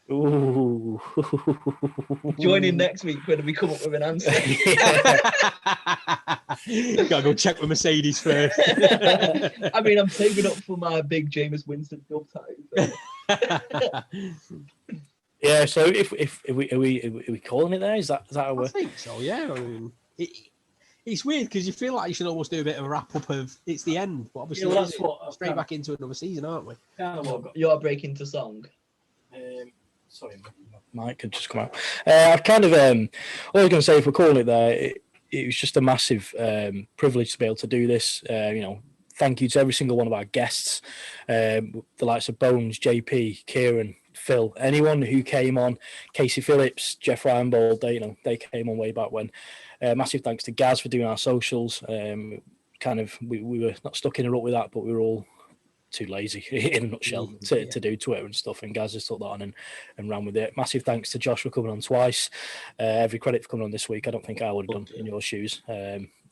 Ooh. Join in next week when we come up with an answer. Gotta go check with Mercedes first. I mean, I'm saving up for my big Jameis Winston dub tattoo. Yeah, so if we calling it there? Is that how I think so, yeah. I mean, it's weird because you feel like you should almost do a bit of a wrap up of it's the end, but obviously that's what straight back into another season, aren't we? You're breaking to song. Sorry, my mic had just come out. I've kind of all I was going to say, if we're calling it there, it was just a massive privilege to be able to do this. You know, thank you to every single one of our guests, the likes of Bones, JP, Kieran, Phil, anyone who came on, Casey Phillips, Jeff Ryanbold, they came on way back when. Massive thanks to Gaz for doing our socials. We were not stuck in a rut with that, but we were all too lazy in a nutshell to do Twitter and stuff, and Gaz just took that on and ran with it. Massive thanks to Josh for coming on twice. Every credit for coming on this week. I don't think I would have done in your shoes.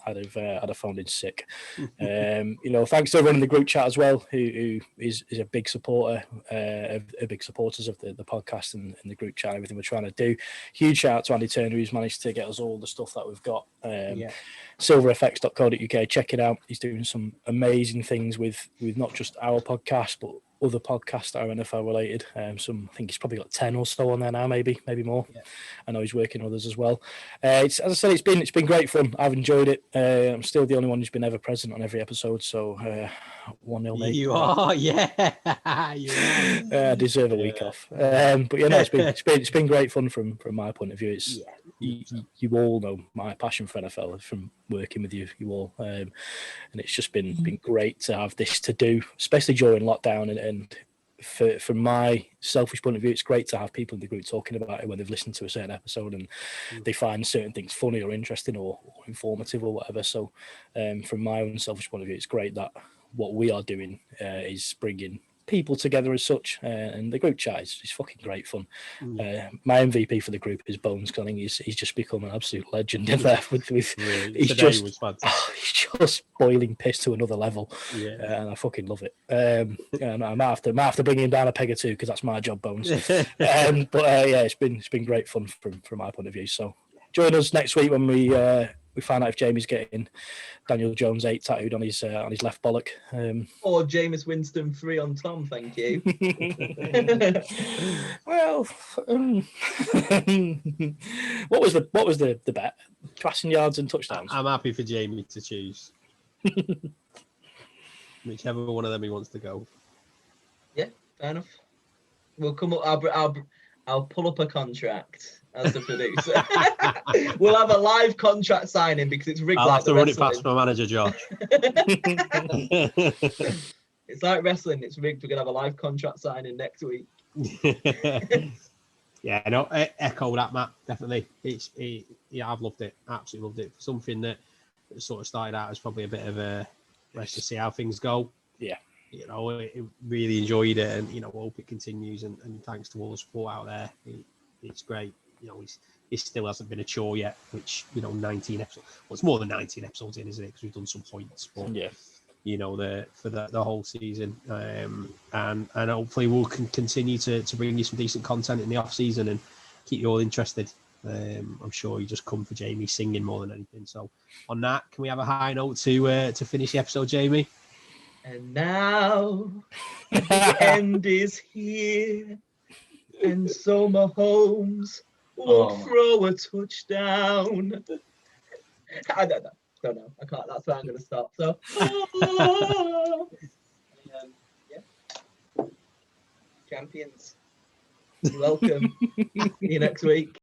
I'd have found it sick. Thanks to everyone in the group chat as well, who is a big supporter, big supporters of the podcast and the group chat, everything we're trying to do. Huge shout out to Andy Turner, who's managed to get us all the stuff that we've got. silverfx.co.uk, check it out. He's doing some amazing things with not just our podcast, but other podcasts that are NFL related. Some, I think he's probably got 10 or so on there now, maybe more. Yeah. I know he's working on others as well. It's, as I said, it's been great fun. I've enjoyed it. I'm still the only one who's been ever present on every episode, so 1-0 mate. You are, yeah. You are. I deserve a week off. But yeah, no, it's been great fun from my point of view. It's you all know my passion for NFL from working with you all, and it's just been great to have this to do, especially during lockdown. And from my selfish point of view, it's great to have people in the group talking about it when they've listened to a certain episode and they find certain things funny or interesting or informative or whatever. So from my own selfish point of view, it's great that what we are doing is bringing people together as such, and the group chat is fucking great fun. My MVP for the group is Bones, because I think he's just become an absolute legend in there. He's just he's just boiling piss to another level, and I fucking love it. And I might have to bring him down a peg or two, because that's my job, Bones. But yeah, it's been great fun from my point of view. So join us next week when we find out if Jamie's getting Daniel Jones 8 tattooed on his left bollock. Or Jameis Winston 3 on Tom, thank you. Well, what was the bet? Passing yards and touchdowns. I'm happy for Jamie to choose. Whichever one of them he wants to go. Yeah, fair enough. We'll come up. I'll pull up a contract as the producer. We'll have a live contract signing because it's rigged. I'll like have to run it past my manager, Josh. It's like wrestling. It's rigged. We're gonna have a live contract signing next week. Yeah, no, echo that, Matt. Definitely. I've loved it. Absolutely loved it. Something that sort of started out as probably a bit of a let's just see how things go. Yeah. You know, it really enjoyed it, and hope it continues. And thanks to all the support out there. It's great. It still hasn't been a chore yet, which 19 episodes. Well, it's more than 19 episodes in, isn't it? Because we've done some points, but yeah, for the whole season, and hopefully we'll continue to bring you some decent content in the off season and keep you all interested. I'm sure you just come for Jamie singing more than anything. So, on that, can we have a high note to finish the episode, Jamie? And now the end is here, and so Mahomes will throw a touchdown. I don't know. I can't. That's where I'm going to stop. So, yeah, champions, you're welcome. See you next week.